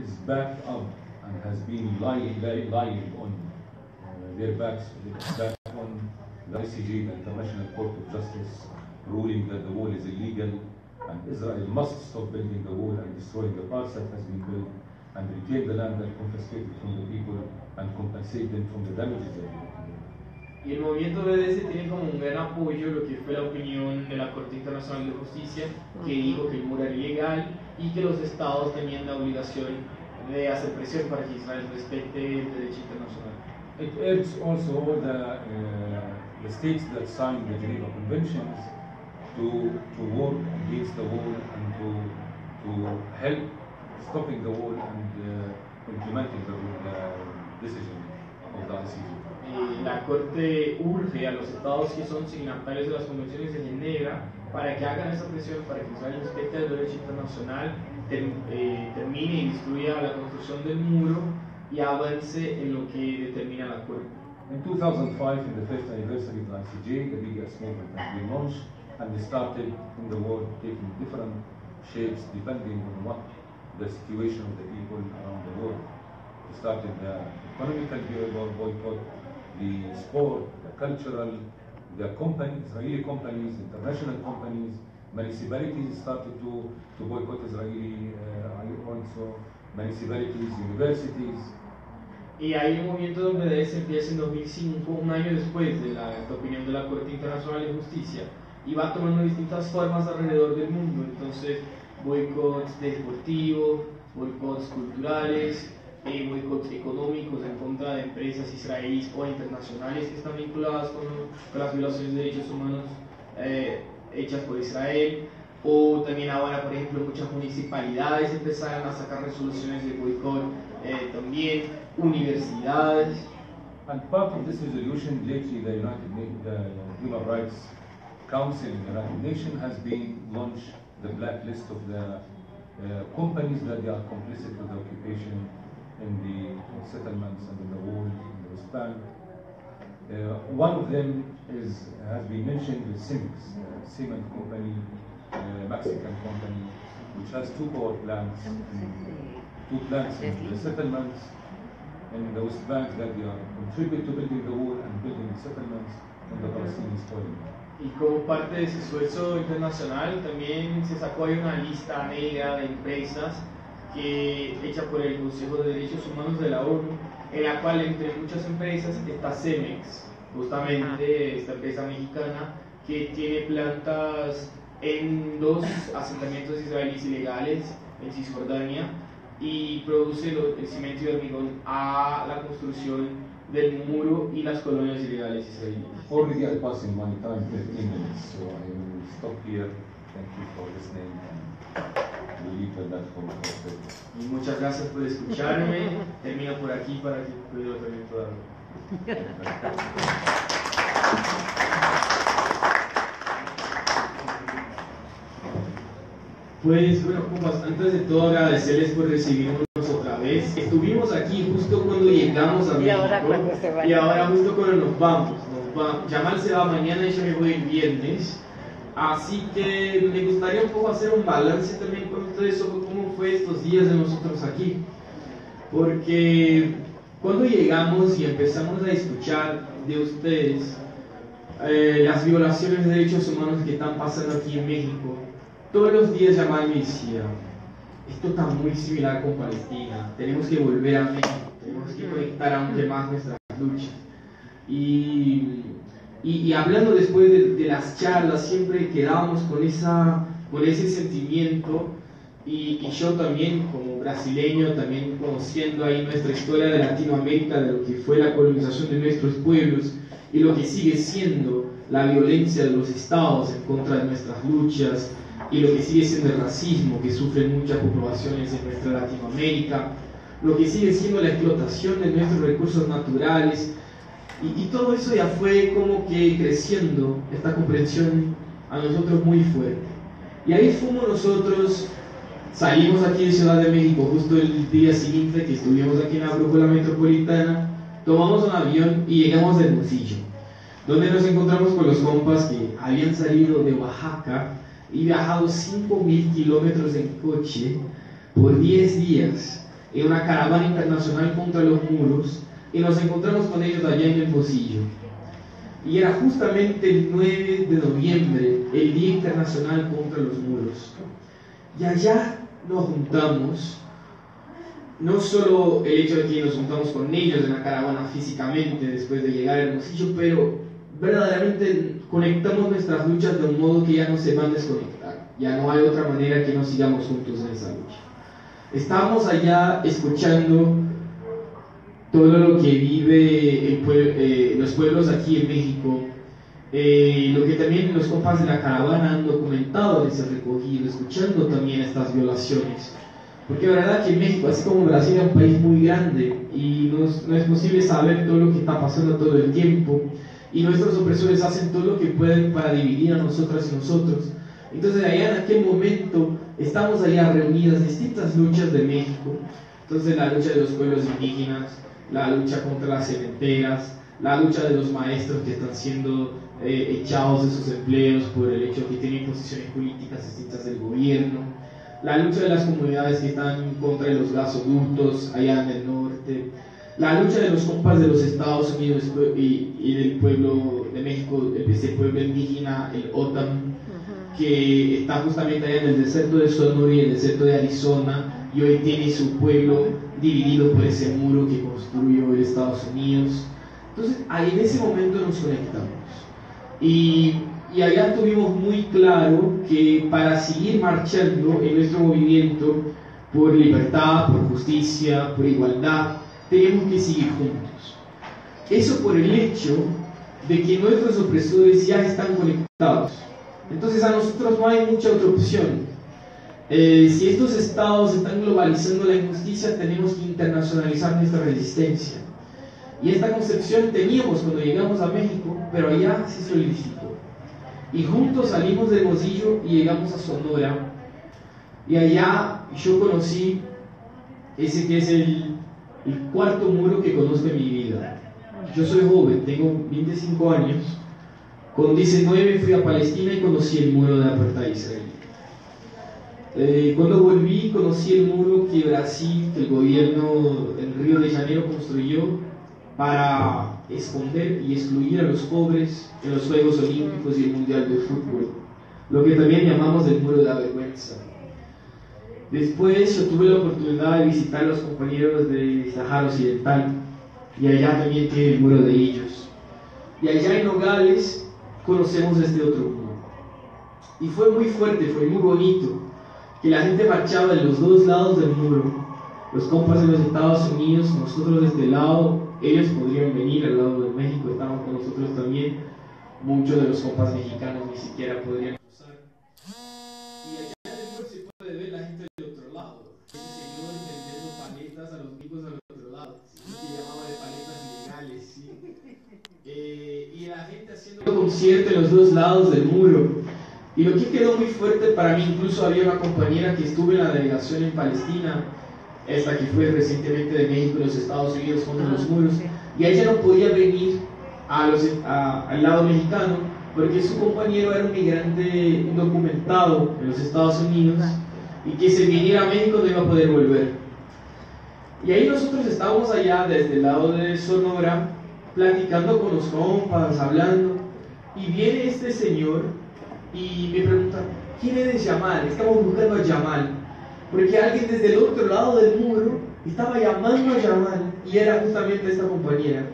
is backed up and has been lying on their backs, back on the ICJ, the International Court of Justice, ruling that the wall is illegal and Israel must stop building the wall and destroying the parts that has been built and reclaim the land that confiscated from the people and compensate them from the damages they did. Y el movimiento BDS tiene como un gran apoyo lo que fue la opinión de la Corte Internacional de Justicia, que dijo que el muro era ilegal y que los estados tenían la obligación de hacer presión para que Israel respete el derecho internacional. It urges also the states that signed the Geneva Conventions to work against the war and to help stopping the war and implementing the decision of the ICJ. La Corte urge a los estados que son signatarios de las convenciones de Ginebra para que hagan esa presión para que Israel respete el derecho internacional, termine y destruya la construcción del muro y avance en lo que determina la Corte. In 2005, in the first anniversary of the ICJ, the BDS movement has been launched and started in the world taking different shapes depending on what the situation of the people around the world. We started the economical boycott, the sport, the cultural, the companies, Israeli companies, international companies, municipalities started to boycott Israeli also, municipalities, universities. Y hay un movimiento donde BDS empieza en 2005, un año después de la opinión de la Corte Internacional de Justicia, y va tomando distintas formas alrededor del mundo. Entonces, boicots deportivos, boicots culturales, boicots económicos en contra de empresas israelíes o internacionales que están vinculadas con las violaciones de derechos humanos hechas por Israel, o también ahora, por ejemplo, muchas municipalidades empezaron a sacar resoluciones de boicot, también universidades. And part of this resolution, lately the Human Rights Council in the United Nations has been launched the blacklist of the companies that they are complicit with the occupation in the settlements and in the wall in the West Bank. One of them has been mentioned with Cemex, cement company, Mexican company, which has two power plants, two plants in the settlements in the West Bank that they are contribute to building the wall and building settlements on the Palestinian soil. Y como parte de ese esfuerzo internacional también se sacó ahí una lista negra de empresas hecha por el Consejo de Derechos Humanos de la ONU, en la cual entre muchas empresas está Cemex, justamente esta empresa mexicana que tiene plantas en dos asentamientos israelíes ilegales en Cisjordania y produce el cemento y hormigón a la construcción del muro y las colonias ilegales israelíes. Already I passed in my time 15 minutes, so I will stop here. Thank you for listening and we'll leave that for the Y muchas gracias por escucharme. Termino por aquí para que yo también pueda hablar. Pues bueno, compas, antes de todo agradecerles por recibirnos otra vez. Estuvimos aquí justo cuando llegamos a México y ahora justo cuando nos vamos. Yamal se va mañana y yo me voy el viernes. Así que me gustaría un poco hacer un balance también con ustedes sobre cómo fue estos días de nosotros aquí. Porque cuando llegamos y empezamos a escuchar de ustedes las violaciones de derechos humanos que están pasando aquí en México, todos los días Yamal me decía, esto está muy similar con Palestina, tenemos que volver a México, tenemos que conectar aún más nuestras luchas. Y hablando después de las charlas, siempre quedábamos con ese sentimiento, y yo también como brasileño, también conociendo ahí nuestra historia de Latinoamérica, de lo que fue la colonización de nuestros pueblos y lo que sigue siendo la violencia de los estados en contra de nuestras luchas, y lo que sigue siendo el racismo que sufren muchas poblaciones en nuestra Latinoamérica, lo que sigue siendo la explotación de nuestros recursos naturales, y todo eso ya fue como que creciendo esta comprensión a nosotros muy fuerte. Y ahí fuimos nosotros, salimos aquí de Ciudad de México justo el día siguiente que estuvimos aquí en la brújula metropolitana, tomamos un avión y llegamos a Hermosillo, donde nos encontramos con los compas que habían salido de Oaxaca y viajado 5.000 kilómetros en coche por 10 días en una caravana internacional contra los muros, y nos encontramos con ellos allá en Hermosillo. Y era justamente el 9 de noviembre, el Día Internacional contra los Muros. Y allá nos juntamos, no solo el hecho de que nos juntamos con ellos en la caravana físicamente después de llegar a Hermosillo, pero verdaderamente conectamos nuestras luchas de un modo que ya no se van a desconectar. Ya no hay otra manera que no sigamos juntos en esa lucha. Estábamos allá escuchando todo lo que vive los pueblos aquí en México, lo que también los compas de la caravana han documentado de ese recogido, escuchando también estas violaciones. Porque la verdad que México, así como Brasil, es un país muy grande y no es posible saber todo lo que está pasando todo el tiempo, y nuestros opresores hacen todo lo que pueden para dividir a nosotras y nosotros. Entonces allá en aquel momento estamos allá reunidas distintas luchas de México. Entonces la lucha de los pueblos indígenas, la lucha contra las cementeras, la lucha de los maestros que están siendo echados de sus empleos por el hecho de que tienen posiciones políticas distintas del gobierno, la lucha de las comunidades que están en contra de los gasoductos allá en el norte, la lucha de los compas de los Estados Unidos y del pueblo de México, ese pueblo indígena, el OTAM, que está justamente allá en el desierto de Sonora y el desierto de Arizona, y hoy tiene su pueblo dividido por ese muro que construyó el Estados Unidos. Entonces, ahí en ese momento nos conectamos. Y allá tuvimos muy claro que para seguir marchando en nuestro movimiento por libertad, por justicia, por igualdad, tenemos que seguir juntos. Eso por el hecho de que nuestros opresores ya están conectados. Entonces a nosotros no hay mucha otra opción. Si estos estados están globalizando la injusticia, tenemos que internacionalizar nuestra resistencia. Y esta concepción teníamos cuando llegamos a México, pero allá se solidificó. Y juntos salimos de Hermosillo y llegamos a Sonora. Y allá yo conocí ese que es el cuarto muro que conozco en mi vida. Yo soy joven, tengo 25 años. Con 19 fui a Palestina y conocí el muro de apartheid israelí. Cuando volví conocí el muro que Brasil, que el gobierno en Río de Janeiro construyó para esconder y excluir a los pobres en los Juegos Olímpicos y el Mundial de Fútbol, lo que también llamamos el muro de la vergüenza. Después yo tuve la oportunidad de visitar a los compañeros de Sahara Occidental, y allá también tiene el muro de ellos. Y allá en Nogales conocemos este otro muro. Y fue muy fuerte, fue muy bonito, que la gente marchaba de los dos lados del muro, los compas de los Estados Unidos, nosotros desde el lado ellos podrían venir al lado de México, estaban con nosotros también. Muchos de los compas mexicanos ni siquiera podrían cruzar. Y allá después se puede ver la gente del otro lado. Ese señor vendiendo paletas a los gringos al otro lado, que llamaba de paletas ilegales, ¿sí? Y la gente haciendo concierto en los dos lados del muro. Y lo que quedó muy fuerte para mí, incluso había una compañera que estuvo en la delegación en Palestina, esta que fue recientemente de México y los Estados Unidos contra los muros, y ella no podía venir al lado mexicano porque su compañero era un migrante indocumentado en los Estados Unidos y que si viniera a México no iba a poder volver. Y ahí nosotros estábamos allá desde el lado de Sonora platicando con los compas, hablando, y viene este señor y me pregunta: ¿quién es Yamal? Estamos buscando a Yamal, porque alguien desde el otro lado del muro estaba llamando a Yamal y era justamente esta compañera.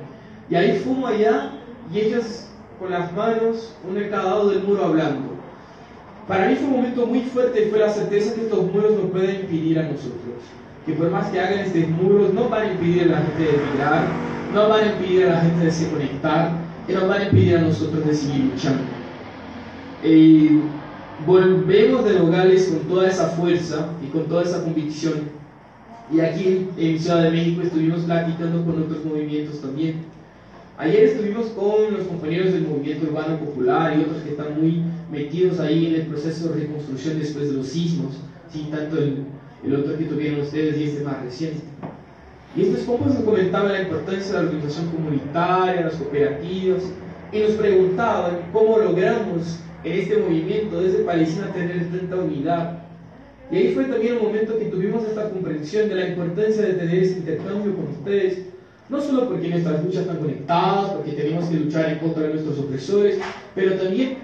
Y ahí fuimos allá y ellos con las manos, uno en cada lado del muro, hablando. Para mí fue un momento muy fuerte y fue la certeza que estos muros no pueden impedir a nosotros, que por más que hagan estos muros no van a impedir a la gente de migrar, no van a impedir a la gente de se conectar, y nos van a impedir a nosotros de seguir luchando. Volvemos de Nogales con toda esa fuerza y con toda esa convicción, y aquí en Ciudad de México estuvimos platicando con otros movimientos también. Ayer estuvimos con los compañeros del Movimiento Urbano Popular y otros que están muy metidos ahí en el proceso de reconstrucción después de los sismos, sin tanto el otro que tuvieron ustedes y este más reciente. Y estos compas nos comentaban la importancia de la organización comunitaria, las cooperativas, y nos preguntaban cómo logramos en este movimiento desde Palestina tener tanta unidad. Y ahí fue también un momento que tuvimos esta comprensión de la importancia de tener ese intercambio con ustedes, no solo porque nuestras luchas están conectadas, porque tenemos que luchar en contra de nuestros opresores, pero también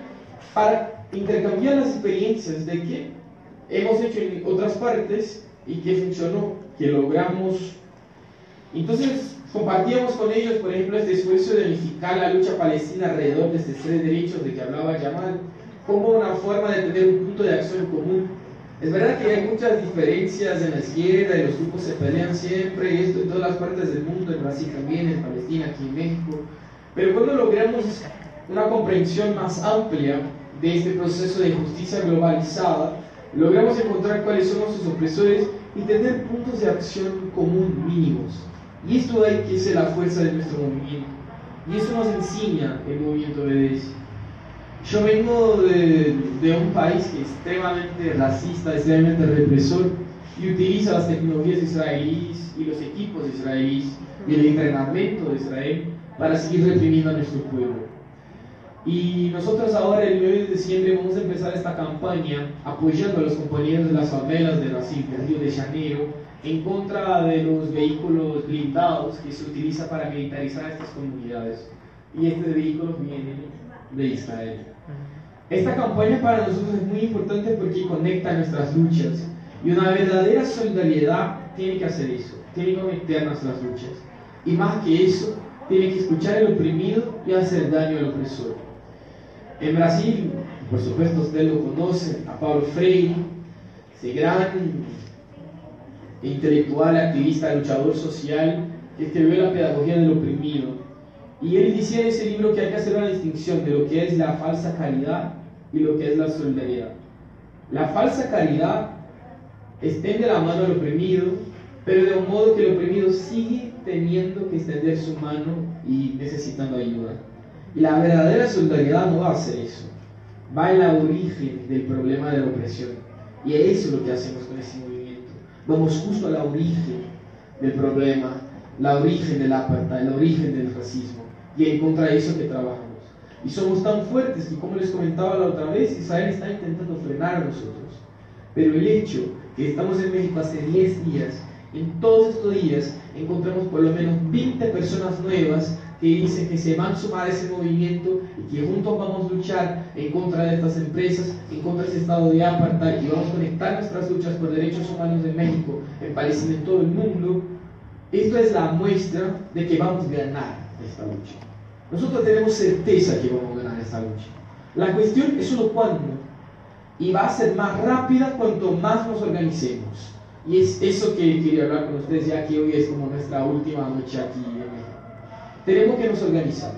para intercambiar las experiencias de que hemos hecho en otras partes y que funcionó, que logramos. Entonces compartíamos con ellos, por ejemplo, este esfuerzo de unificar la lucha palestina alrededor de estos 3 derechos de que hablaba Yamal, como una forma de tener un punto de acción común. Es verdad que hay muchas diferencias en la izquierda y los grupos se pelean siempre, y esto en todas las partes del mundo, en Brasil también, en Palestina, aquí en México, pero cuando logramos una comprensión más amplia de este proceso de justicia globalizada, logramos encontrar cuáles son nuestros opresores y tener puntos de acción común mínimos. Y esto hay que ser la fuerza de nuestro movimiento, y eso nos enseña el movimiento BDS. Yo vengo de un país que es extremadamente racista, extremadamente represor, y utiliza las tecnologías israelíes y los equipos israelíes y el entrenamiento de Israel para seguir reprimiendo a nuestro pueblo. Y nosotros ahora, el 9 de diciembre, vamos a empezar esta campaña apoyando a los compañeros de las favelas de Brasil, de Río de Janeiro, en contra de los vehículos blindados que se utilizan para militarizar a estas comunidades. Y estos vehículos vienen de Israel. Esta campaña para nosotros es muy importante porque conecta nuestras luchas, y una verdadera solidaridad tiene que hacer eso, tiene que conectar nuestras luchas, y más que eso, tiene que escuchar al oprimido y hacer daño al opresor. En Brasil, por supuesto ustedes lo conocen, a Paulo Freire, ese gran intelectual, activista, luchador social, que escribió La pedagogía del oprimido. Y él decía en ese libro que hay que hacer una distinción de lo que es la falsa caridad y lo que es la solidaridad. La falsa caridad extiende la mano al oprimido, pero de un modo que el oprimido sigue teniendo que extender su mano y necesitando ayuda. Y la verdadera solidaridad no va a hacer eso, va en la origen del problema de la opresión. Y eso es lo que hacemos con ese movimiento. Vamos justo a la origen del problema, la origen del apartheid, la origen del racismo. Y en contra de eso que trabajamos. Y somos tan fuertes que, como les comentaba la otra vez, Israel está intentando frenar a nosotros. Pero el hecho que estamos en México hace 10 días, en todos estos días encontramos por lo menos 20 personas nuevas que dicen que se van a sumar a ese movimiento y que juntos vamos a luchar en contra de estas empresas, en contra de ese estado de apartheid, y vamos a conectar nuestras luchas por derechos humanos en México, en Palestina, en todo el mundo. Esto es la muestra de que vamos a ganar esta lucha. Nosotros tenemos certeza que vamos a ganar esta lucha. La cuestión es solo cuándo, y va a ser más rápida cuanto más nos organicemos. Y es eso que quería hablar con ustedes, ya que hoy es como nuestra última noche aquí en México. tenemos que nos organizar.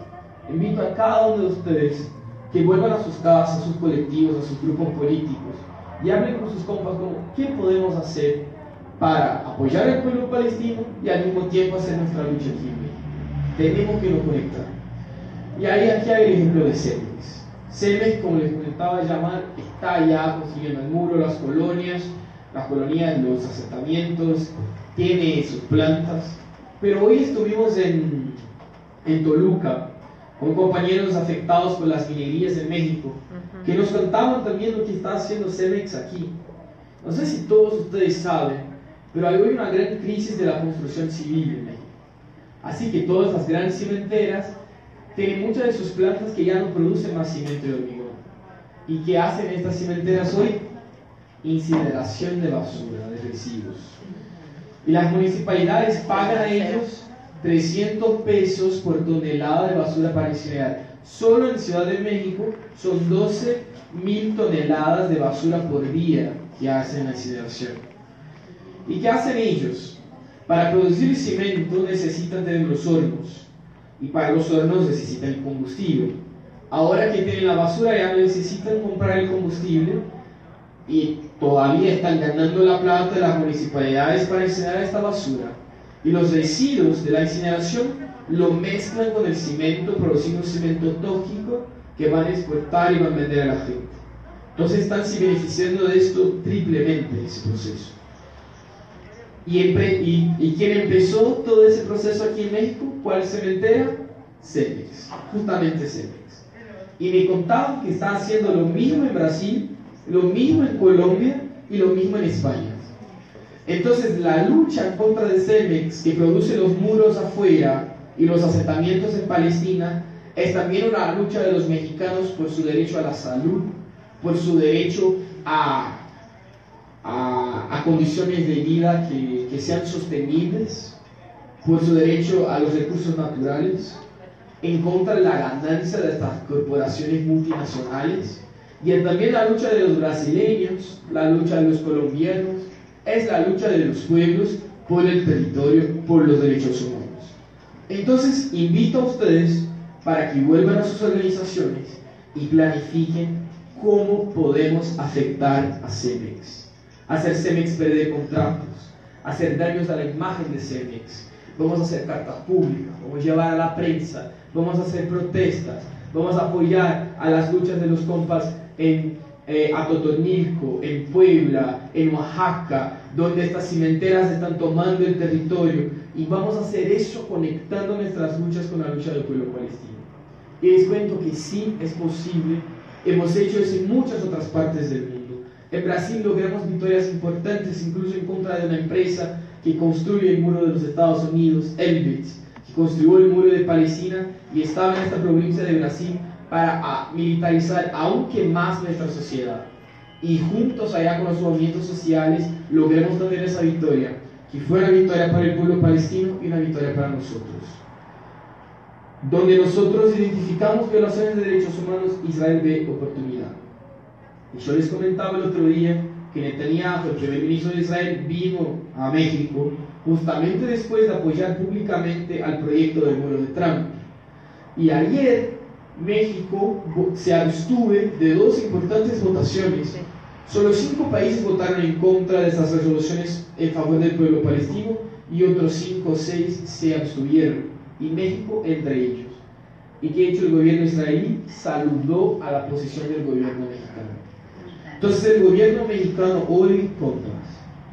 Invito a cada uno de ustedes que vuelvan a sus casas, a sus colectivos, a sus grupos políticos y hablen con sus compas como qué podemos hacer para apoyar al pueblo palestino y al mismo tiempo hacer nuestra lucha aquí en México. Tenemos que nos conectar. Y ahí aquí hay el ejemplo de Cemex. Cemex, como les comentaba, está ya construyendo el muro, las colonias, los asentamientos, tiene sus plantas. Pero hoy estuvimos en Toluca con compañeros afectados por las minerías en México, que nos contaban también lo que está haciendo Cemex aquí. No sé si todos ustedes saben, pero hay hoy una gran crisis de la construcción civil en México. Así que todas las grandes cimenteras tienen muchas de sus plantas que ya no producen más cemento y hormigón. ¿Y qué hacen estas cimenteras hoy? Incineración de basura, de residuos. Y las municipalidades pagan a ellos 300 pesos por tonelada de basura para incinerar. Solo en Ciudad de México son 12.000 toneladas de basura por día que hacen la incineración. ¿Y qué hacen ellos? Para producir cemento necesitan tener los hornos, y para los hornos necesitan el combustible. Ahora que tienen la basura ya no necesitan comprar el combustible y todavía están ganando la plata de las municipalidades para incinerar esta basura. Y los residuos de la incineración lo mezclan con el cemento, produciendo un cemento tóxico que van a exportar y van a vender a la gente. Entonces están beneficiando de esto triplemente ese proceso. ¿Y quién empezó todo ese proceso aquí en México? ¿Cuál cementera? Cemex, justamente Cemex. Y me contaban que están haciendo lo mismo en Brasil, lo mismo en Colombia y lo mismo en España. Entonces la lucha en contra de Cemex, que produce los muros afuera y los asentamientos en Palestina, es también una lucha de los mexicanos por su derecho a la salud, por su derecho a condiciones de vida que sean sostenibles, por su derecho a los recursos naturales, en contra de la ganancia de estas corporaciones multinacionales, y también la lucha de los brasileños, la lucha de los colombianos, es la lucha de los pueblos por el territorio, por los derechos humanos. Entonces invito a ustedes para que vuelvan a sus organizaciones y planifiquen cómo podemos afectar a Cemex, hacer Cemex perder contratos, hacer daños a la imagen de Cemex. Vamos a hacer cartas públicas, vamos a llevar a la prensa, vamos a hacer protestas, vamos a apoyar a las luchas de los compas en Atotonilco, en Puebla, en Oaxaca, donde estas cimenteras están tomando el territorio, y vamos a hacer eso conectando nuestras luchas con la lucha del pueblo palestino. Y les cuento que sí es posible. Hemos hecho eso en muchas otras partes del mundo. En Brasil logramos victorias importantes, incluso en contra de una empresa que construye el muro de los Estados Unidos, Elbit, que construyó el muro de Palestina y estaba en esta provincia de Brasil para militarizar aún más nuestra sociedad. Y juntos allá con los movimientos sociales logramos tener esa victoria, que fue una victoria para el pueblo palestino y una victoria para nosotros. Donde nosotros identificamos violaciones de derechos humanos, Israel ve oportunidad. Y yo les comentaba el otro día que Netanyahu, el primer ministro de Israel, vino a México justamente después de apoyar públicamente al proyecto del muro de Trump. Y ayer México se abstuvo de dos importantes votaciones. Solo 5 países votaron en contra de estas resoluciones en favor del pueblo palestino y otros 5 o 6 se abstuvieron, y México entre ellos. ¿Y qué ha hecho el gobierno israelí? Saludó a la posición del gobierno mexicano. Entonces el gobierno mexicano hoy, compas,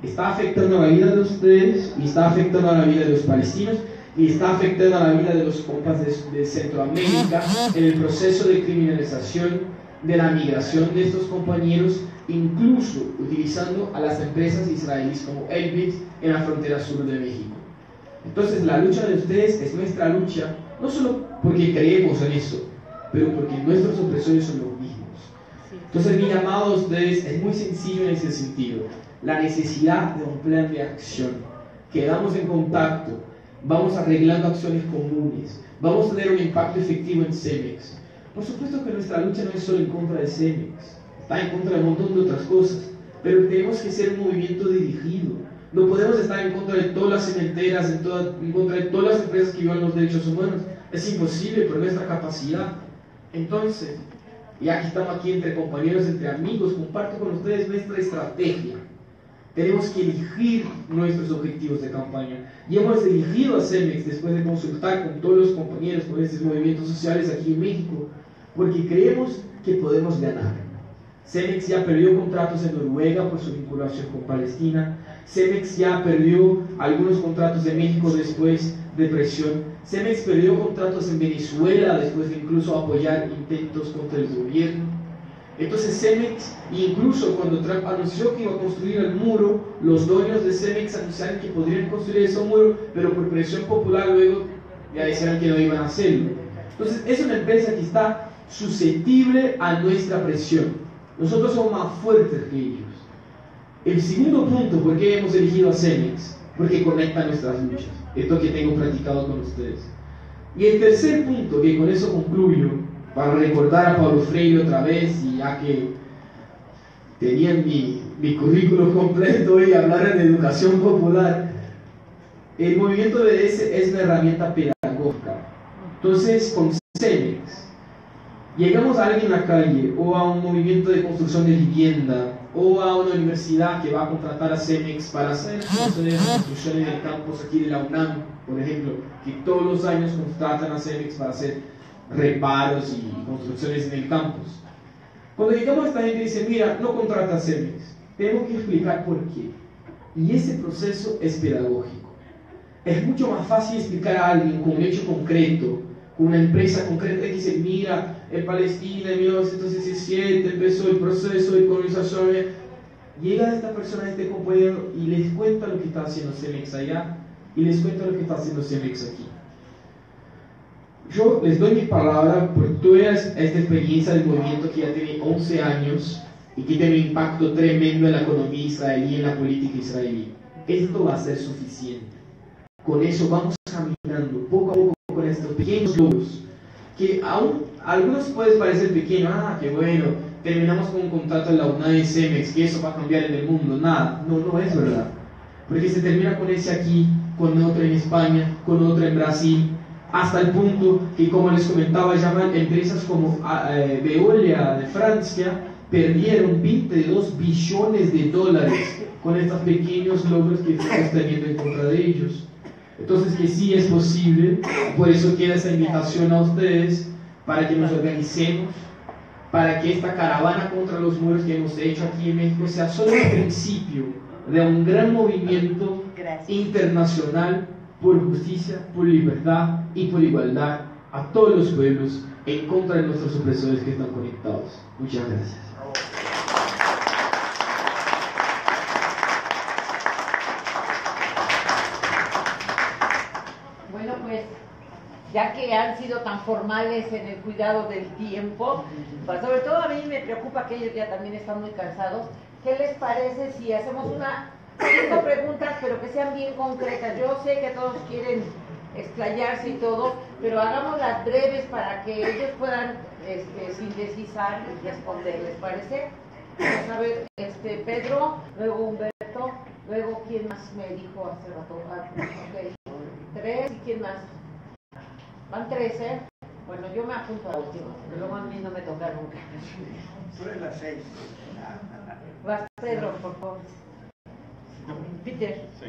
está afectando a la vida de ustedes, y está afectando a la vida de los palestinos, y está afectando a la vida de los compas de Centroamérica en el proceso de criminalización de la migración de estos compañeros, incluso utilizando a las empresas israelíes como Elbit en la frontera sur de México. Entonces la lucha de ustedes es nuestra lucha, no solo porque creemos en eso, pero porque nuestros opresores son los mismos. Entonces mi llamado a ustedes es muy sencillo en ese sentido: la necesidad de un plan de acción. Quedamos en contacto, vamos arreglando acciones comunes, vamos a tener un impacto efectivo en Cemex. Por supuesto que nuestra lucha no es solo en contra de Cemex, está en contra de un montón de otras cosas, pero tenemos que ser un movimiento dirigido. No podemos estar en contra de todas las cementeras, en contra de todas las empresas que violan los derechos humanos. Es imposible por nuestra capacidad. Entonces, ya que estamos aquí entre compañeros, entre amigos, comparto con ustedes nuestra estrategia. Tenemos que elegir nuestros objetivos de campaña. Y hemos elegido a CEMEX después de consultar con todos los compañeros, con estos movimientos sociales aquí en México, porque creemos que podemos ganar. CEMEX ya perdió contratos en Noruega por su vinculación con Palestina. CEMEX ya perdió algunos contratos de México después de presión. CEMEX perdió contratos en Venezuela después de incluso apoyar intentos contra el gobierno. Entonces CEMEX, incluso cuando Trump anunció que iba a construir el muro, los dueños de CEMEX anunciaron que podrían construir ese muro, pero por presión popular luego ya dijeron que no iban a hacerlo. Entonces es una empresa que está susceptible a nuestra presión. Nosotros somos más fuertes que ellos. El segundo punto, ¿por qué hemos elegido a CEMEX? Porque conecta nuestras luchas. Esto que tengo platicado con ustedes. Y el tercer punto, que con eso concluyo, para recordar a Paulo Freire otra vez, y ya que tenían mi currículo completo y hablar de educación popular, el movimiento BDS es una herramienta pedagógica. Entonces, con CEMEX, llegamos a alguien en la calle, o a un movimiento de construcción de vivienda, o a una universidad que va a contratar a CEMEX para hacer construcciones en el campus aquí de la UNAM, por ejemplo, que todos los años contratan a CEMEX para hacer reparos y construcciones en el campus. Cuando llegamos a esta gente dice, mira, no contrata a CEMEX, tenemos que explicar por qué. Y ese proceso es pedagógico. Es mucho más fácil explicar a alguien con un hecho concreto, con una empresa concreta que dice, mira, en Palestina en 1917 empezó el proceso de colonización. Llega esta persona, este compañero, y les cuenta lo que está haciendo CEMEX allá, y les cuenta lo que está haciendo CEMEX aquí. Yo les doy mi palabra por toda esta experiencia del movimiento que ya tiene 11 años y que tiene un impacto tremendo en la economía israelí y en la política israelí. Esto va a ser suficiente. Con eso vamos caminando poco a poco con estos pequeños logros, que aún a algunos pueden parecer pequeños. Qué bueno, terminamos con un contrato en la UNAM y CEMEX, que eso va a cambiar en el mundo. Nada, no es verdad. Porque se termina con ese aquí, con otro en España, con otro en Brasil, hasta el punto que, como les comentaba, llaman empresas como Veolia de Francia perdieron 22 billones de dólares con estos pequeños logros que estamos teniendo en contra de ellos. Entonces, que sí es posible. Por eso queda esa invitación a ustedes para que nos organicemos, para que esta caravana contra los muros que hemos hecho aquí en México sea solo el principio de un gran movimiento internacional por justicia, por libertad y por igualdad a todos los pueblos en contra de nuestros opresores que están conectados. Muchas gracias. Bueno, pues ya que han sido tan formales en el cuidado del tiempo, pues sobre todo a mí me preocupa que ellos ya también están muy cansados. ¿Qué les parece si hacemos 5 preguntas, pero que sean bien concretas? Yo sé que todos quieren explayarse y todo, pero hagámoslas breves para que ellos puedan sintetizar y responder. ¿Les parece? Vamos a ver, Pedro, luego Humberto, luego ¿quién más me dijo hace rato? Okay. 3, ¿y quién más? Van 3, ¿eh? Bueno, yo me apunto a la última, pero luego a mí no me toca nunca. Tú eres la 6. Vas, Pedro, por favor. Peter. Sí.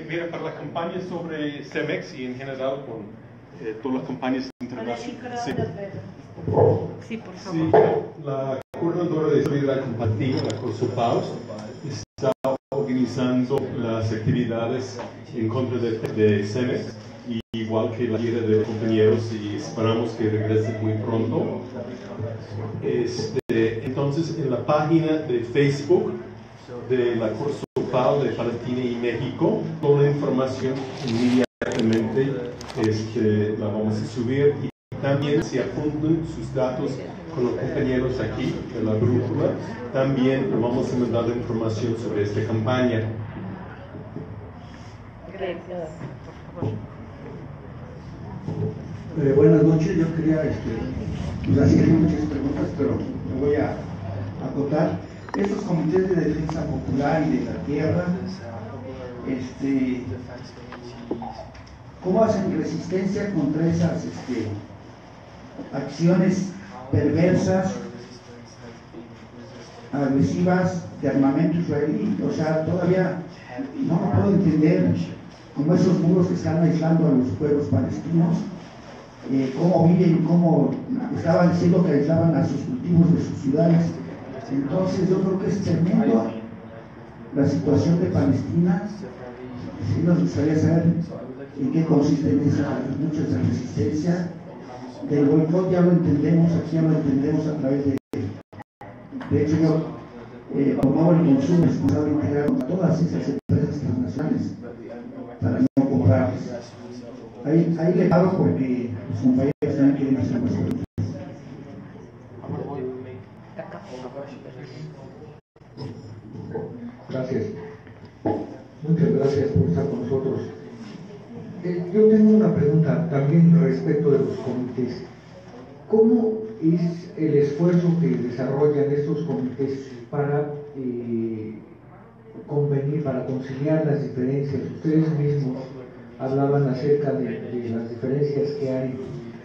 Mira, para la campaña sobre CEMEX y en general con todas las campañas internacionales. Sí, por favor. Sí, la Coordinadora de Solidaridad Compartida, la COSOPAUS, está organizando las actividades en contra de CEMEX, igual que la gira de compañeros, y esperamos que regresen muy pronto. Entonces, en la página de Facebook de la COSOPAUS de Palestina y México, toda la información inmediatamente la vamos a subir, y también se apuntan sus datos con los compañeros aquí de la brújula. También le vamos a mandar información sobre esta campaña. Gracias. Buenas noches, yo quería hacer muchas preguntas, pero me voy a acotar. Estos comités de defensa popular y de la tierra, ¿cómo hacen resistencia contra esas acciones perversas, agresivas de armamento israelí? O sea, todavía no puedo entender cómo esos muros que están aislando a los pueblos palestinos, cómo viven, cómo estaban diciendo que aislaban a sus cultivos de sus ciudades. Entonces yo creo que es tremendo la situación de Palestina. Sí nos gustaría saber en qué consiste esa lucha de resistencia. Del boicot ya lo entendemos, aquí ya lo entendemos a través de hecho yo promuevo el consumo responsable integral a todas esas empresas transnacionales para no comprarles. Ahí le paro porque los compañeros también quieren hacer más preguntas. Gracias. Muchas gracias por estar con nosotros. Yo tengo una pregunta también respecto de los comités. ¿Cómo es el esfuerzo que desarrollan estos comités para convenir, para conciliar las diferencias? Ustedes mismos hablaban acerca de las diferencias que hay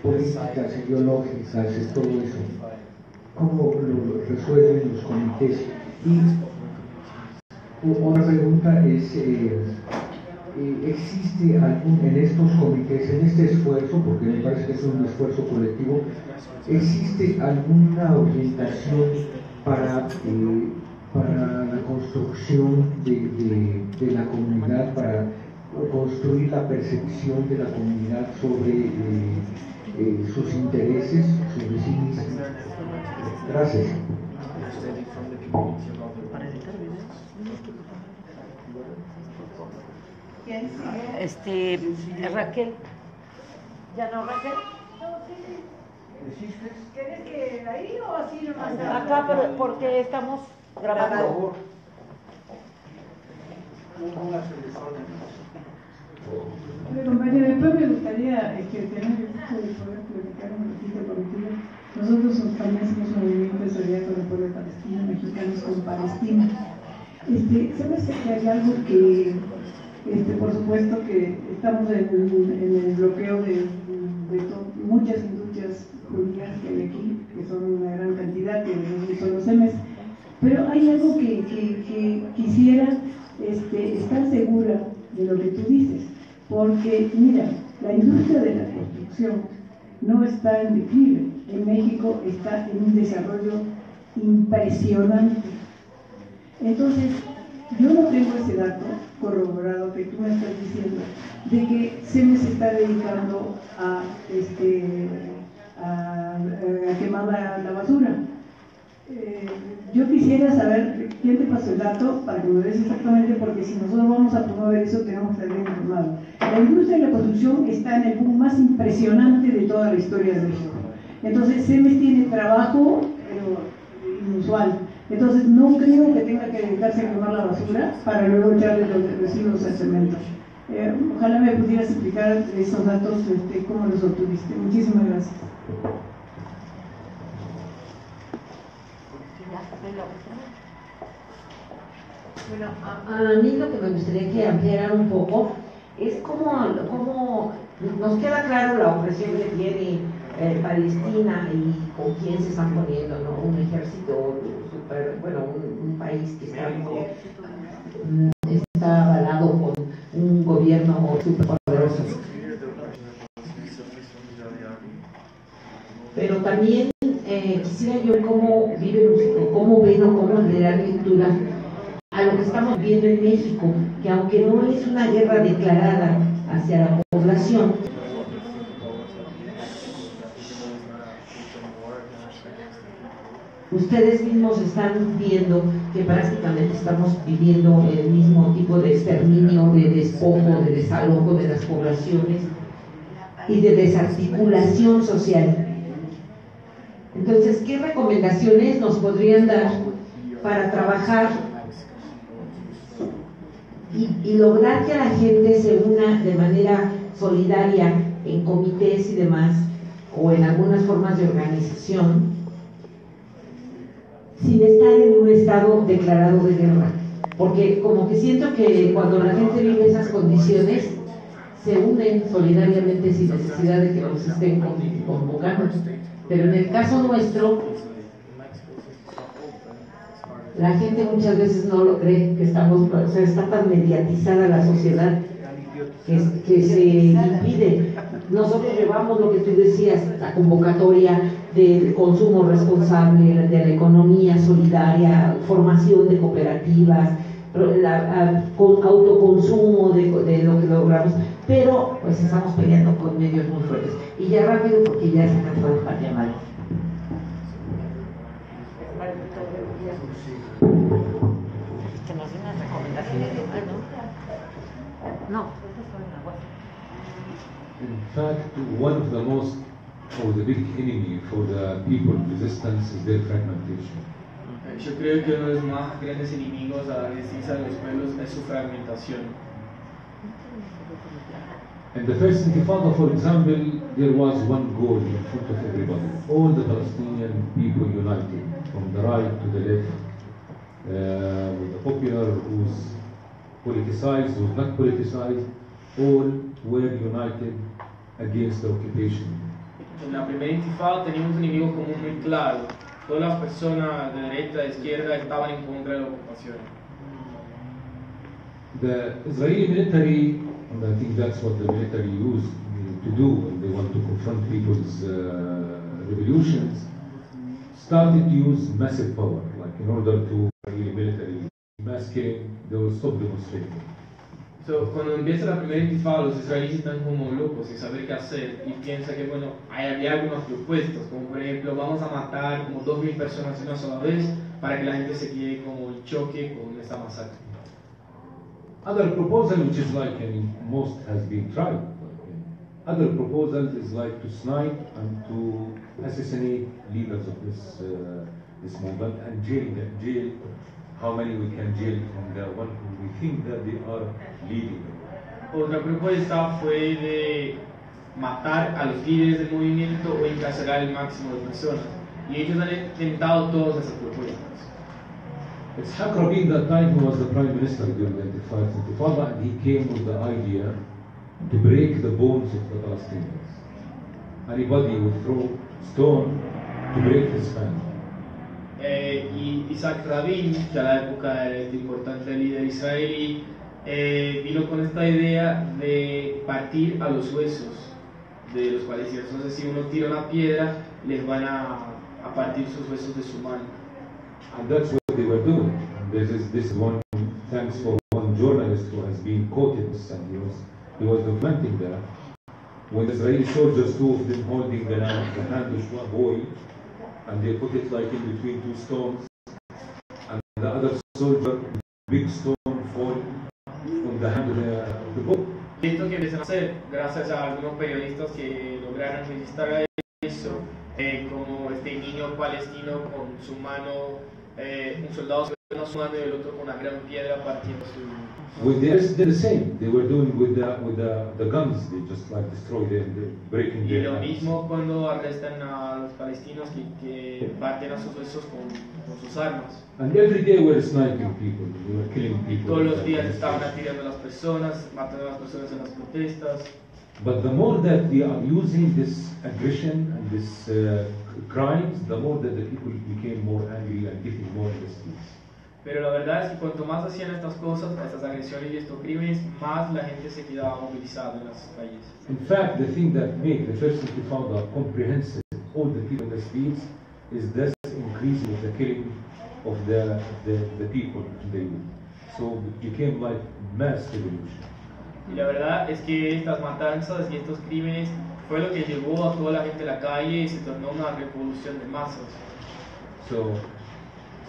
políticas, ideológicas, todo eso. ¿Cómo lo resuelven los comités? Y otra pregunta es, ¿existe algún, en estos comités, en este esfuerzo, porque me parece que es un esfuerzo colectivo, existe alguna orientación para la construcción de la comunidad, para construir la percepción de la comunidad sobre sus intereses, sobre sí mismos? Gracias. Raquel. ¿Ya no, Raquel? ¿Quieres que ahí o así nomás? Acá, porque estamos grabando. Compañero, después me gustaría tener el gusto de poder platicar un ratito contigo. Nosotros también hacemos un movimiento de solidaridad con el pueblo palestino, mexicanos con Palestina. ¿Sabes que hay algo que, por supuesto que estamos en el bloqueo de muchas industrias judías que hay aquí, que son una gran cantidad, que no son los CEMES, pero hay algo que quisiera estar segura de lo que tú dices, porque mira, la industria de la construcción no está en declive, en México está en un desarrollo impresionante. Entonces, yo no tengo ese dato corroborado que tú me estás diciendo, de que CEMES se está dedicando a quemar la basura. Yo quisiera saber quién te pasó el dato para que me des exactamente, porque si nosotros vamos a promover eso tenemos que estar bien informados. La industria de la construcción está en el boom más impresionante de toda la historia de México. Entonces CEMES tiene trabajo, pero inusual. Entonces no creo que tenga que dedicarse a quemar la basura para luego echarle los residuos al cemento. Ojalá me pudieras explicar esos datos, cómo los obtuviste. Muchísimas gracias. Bueno, a mí lo que me gustaría que ampliaran un poco es cómo nos queda claro la opresión que tiene Palestina y con quién se están poniendo, ¿no? Un ejército un país que está avalado con un gobierno súper poderoso. Pero también quisiera yo ver cómo viven, cómo ven o cómo le dan lectura a lo que estamos viendo en México, que aunque no es una guerra declarada hacia la población, ustedes mismos están viendo que prácticamente estamos viviendo el mismo tipo de exterminio, de despojo, de desalojo de las poblaciones y de desarticulación social. Entonces, ¿qué recomendaciones nos podrían dar para trabajar y lograr que la gente se una de manera solidaria en comités y demás, o en algunas formas de organización, sin estar en un estado declarado de guerra? Porque como que siento que cuando la gente vive esas condiciones se unen solidariamente sin necesidad de que nos estén convocando. Pero en el caso nuestro, la gente muchas veces no lo cree, que estamos, o sea, está tan mediatizada la sociedad que se impide. Nosotros llevamos lo que tú decías, la convocatoria del consumo responsable, de la economía solidaria, formación de cooperativas, autoconsumo de lo que logramos, pero pues estamos peleando con medios muy fuertes. Y ya rápido, porque ya se me fue dejar llamar. Que nos den unas recomendaciones, ¿no? In fact, one of the most, or the big enemy for the people resistance is their fragmentation. Yo creo que uno de los más grandes enemigos a la resistencia de los pueblos es su fragmentación. In the first Intifada, for example, there was one goal in front of everybody. All the Palestinian people united, from the right to the left, with the popular, who's politicized, who's not politicized, all were united against the occupation. En la primera intifada teníamos un enemigo común muy claro. Todas las personas de derecha, de izquierda estaban en contra de la ocupación. The Israeli military, and I think that's what the military used to do when they want to confront people's revolutions, started to use massive power, like in order to really military mass killing, they will stop demonstrating. So, cuando empieza la primera intifada, los israelíes están como locos sin saber qué hacer y piensan que, bueno, había algunas propuestas, como por ejemplo, vamos a matar como 2.000 personas una sola vez para que la gente se quede como en choque con esta masacre. Other proposal, which is like, I mean, most has been tried. Other proposal is like to snipe and to assassinate leaders of this movement and jail how many we can jail from the one who we think that they are leading. Otra propuesta fue de matar a los líderes del movimiento o encarcelar el máximo de personas. Y ellos han intentado todas esas propuestas. Itzhak Rabin, that time, who was the prime minister during the Intifada, and he came with the idea to break the bones of the Palestinians. Anybody would throw stone to break his hand. Y Isaac Rabin, que a la época era este importante líder israelí, vino con esta idea de partir a los huesos de los palestinos. Entonces, si uno tira una piedra, les van a partir sus huesos de su mano. And that's what they were doing. And this one, thanks for one journalist who has been quoted, and he was documenting that. When the Israeli soldiers, two of them holding the hand of a boy, and they put it like in between two stones, and the other soldier, big stone fall on the hand of the boy. Esto que empiezan a hacer, gracias a algunos periodistas que lograron registrar a eso, como este niño palestino con su mano, un soldado con su mano y el otro con una gran piedra partiendo su. With the rest, they're the same. They were doing with the guns. They just like destroy them, breaking Y their lo hands. mismo cuando arrestan a los palestinos que parten a sus huesos con sus armas. And every day we're sniping people. We were killing people. Todos los días estaban atirando a las personas, matando a las personas en las protestas. But the more that they are using this aggression and this crimes, the more that the people became more angry and getting more in the streets. Pero la verdad es que cuanto más hacían estas cosas, estas agresiones y estos crímenes, más la gente se quedaba movilizada en las calles. In fact, the thing that made the first Intifada comprehensive, all the people in the streets, is this increase of the killing of the people in the youth. So it became like mass revolution. Y la verdad es que estas matanzas y estos crímenes fue lo que llevó a toda la gente a la calle y se tornó una revolución de masas.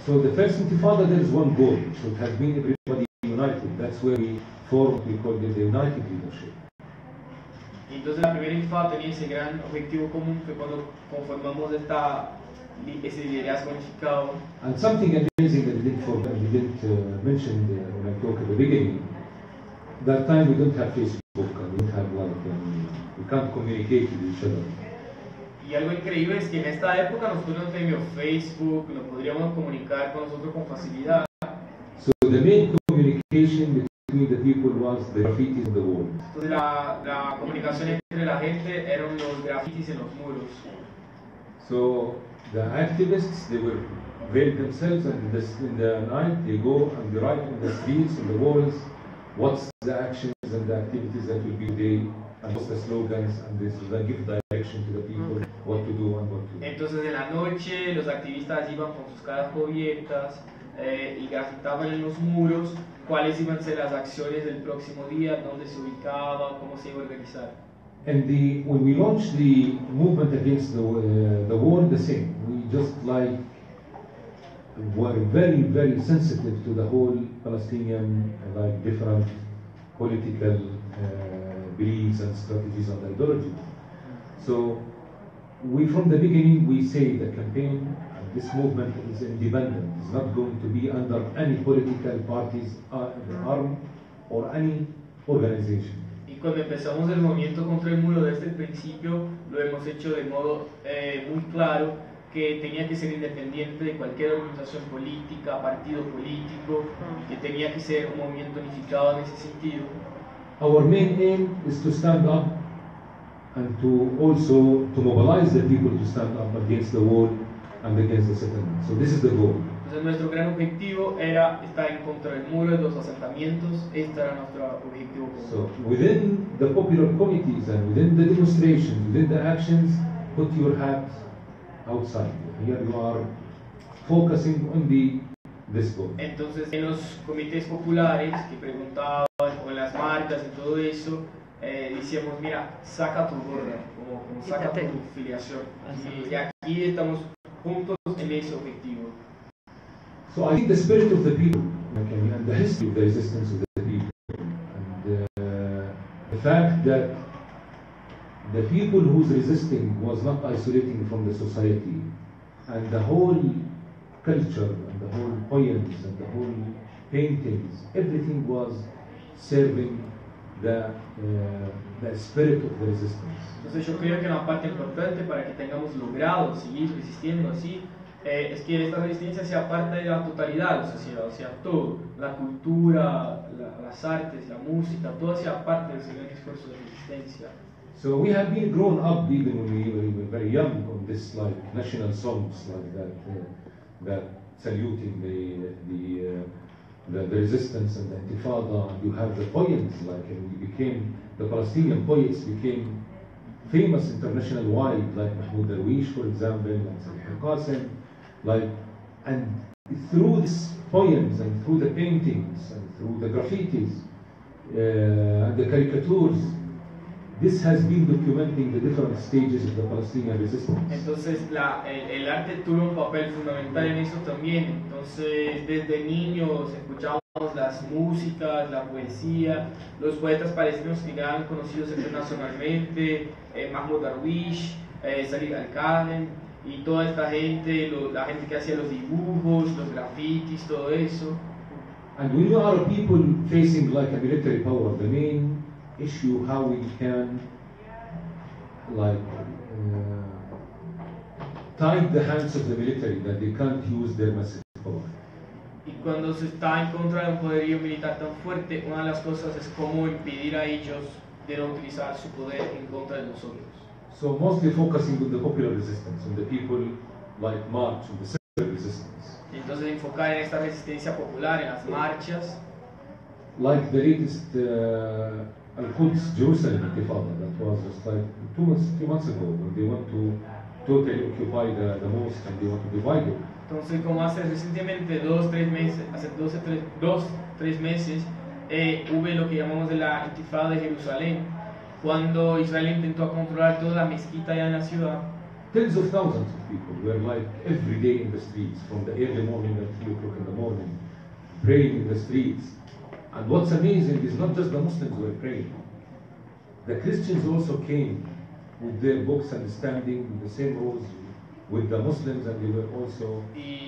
So the first Intifada, there is one goal. So it has been everybody united. That's where we formed, we call it the United Leadership. Y entonces la primera intifada tenía ese gran objetivo común que cuando conformamos ese liderazgo unificado. And something amazing that we didn't mention when I talk at the beginning, that time we don't have Facebook and we don't have we can't communicate with each other. Y algo increíble es que en esta época nosotros no teníamos Facebook, no podríamos comunicar con nosotros con facilidad. So the main communication between the people was the graffitis on the wall. Entonces la comunicación entre la gente eran los grafitis en los muros. So the activists, they were veiled themselves, and in the night they go and they write on the streets, on the walls, what's the actions and the activities that will be today, and what's the slogans, and this will give direction to the people what to do and what to do. Entonces en la noche los activistas iban con sus caras cubiertas y grafitaban en los muros cuáles iban a ser las acciones del próximo día, dónde se ubicaba, cómo se iba a organizar. And when we launched the movement against the war, the same. We just were very, very sensitive to the whole Palestinian different political beliefs and strategies and ideology. So from the beginning we say the campaign and this movement is independent. It's not going to be under any political parties arm or any organization. Y cuando empezamos el movimiento contra el muro desde el principio lo hemos hecho de modo muy claro que tenía que ser independiente de cualquier organización política, partido político, y que tenía que ser un movimiento unificado en ese sentido. Our main aim is to stand up and to also mobilize the people to stand up against the war and against the settlement. So this is the goal. Entonces nuestro gran objetivo era estar en contra del muro, de los asentamientos. Este era nuestro objetivo. So within the popular committees and within the demonstrations, within the actions, put your hat outside. Here you are focusing on this goal. Entonces en los comités populares que preguntaban, o en las marcas y todo eso, decíamos, mira, saca tu gorra, como saca tu filiación. Y aquí estamos juntos en ese objetivo. So I think the spirit of the people and the history of the resistance of the people and the fact that the people who's resisting was not isolating from the society, and the whole culture and the whole poems and the whole paintings, everything was serving the spirit of the resistance. Entonces yo creo que una parte importante para que tengamos logrado seguir resistiendo así es que esta resistencia sea parte de la totalidad de la sociedad, o sea, todo, la cultura, las artes, la música, todo sea parte de ese gran esfuerzo de resistencia. So we have been grown up even when we were very young on this national songs that saluting the resistance and the intifada, and you have the poems and the Palestinian poets became famous international wide, like Mahmoud Darwish, for example, and Salih Qasim, and through these poems and through the paintings and through the graffitis and the caricatures, this has been documenting the different stages of the Palestinian resistance. Entonces el arte tuvo un papel fundamental en eso también. Entonces desde niños escuchábamos las músicas, la poesía, los poetas palestinos que eran conocidos internacionalmente, Mahmoud Darwish, Salih Al-Qasim, y toda esta gente, la gente que hacía los dibujos, los grafitis, todo eso. And when you are people facing a military power, the main issue how we can tie the hands of the military that they can't use their massive power. Y cuando se está en contra de un poderío militar tan fuerte, una de las cosas es cómo impedir a ellos de no utilizar su poder en contra de nosotros. So mostly focusing on the popular resistance, on the people march, on the civil resistance. Entonces enfocar en esta resistencia popular, en las marchas. Like the latest Al-Quds Jerusalem Intifada, that was just 2 months ago, when they want to totally occupy the mosque and they want to divide it. Entonces, como hace recientemente 2-3 meses, hubo lo que llamamos de la Intifada de Jerusalén, cuando Israel intentó controlar toda la mezquita ya en la ciudad. Tens of thousands of people were every day in the streets, from the early morning at 3 o'clock in the morning, praying in the streets. And what's amazing is not just the Muslims were praying. The Christians also came with their books and standing in the same rows with the Muslims, and they were also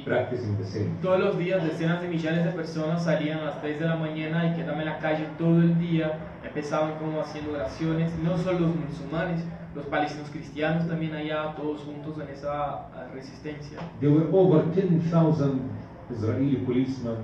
practicing the same. Todos los días decenas de millares de personas salían a las 3 de la mañana y quedaban en la calle todo el día, empezaban como haciendo oraciones, no solo los musulmanes, los palestinos cristianos también allá, todos juntos en esa resistencia. There were over 10,000 Israeli policemen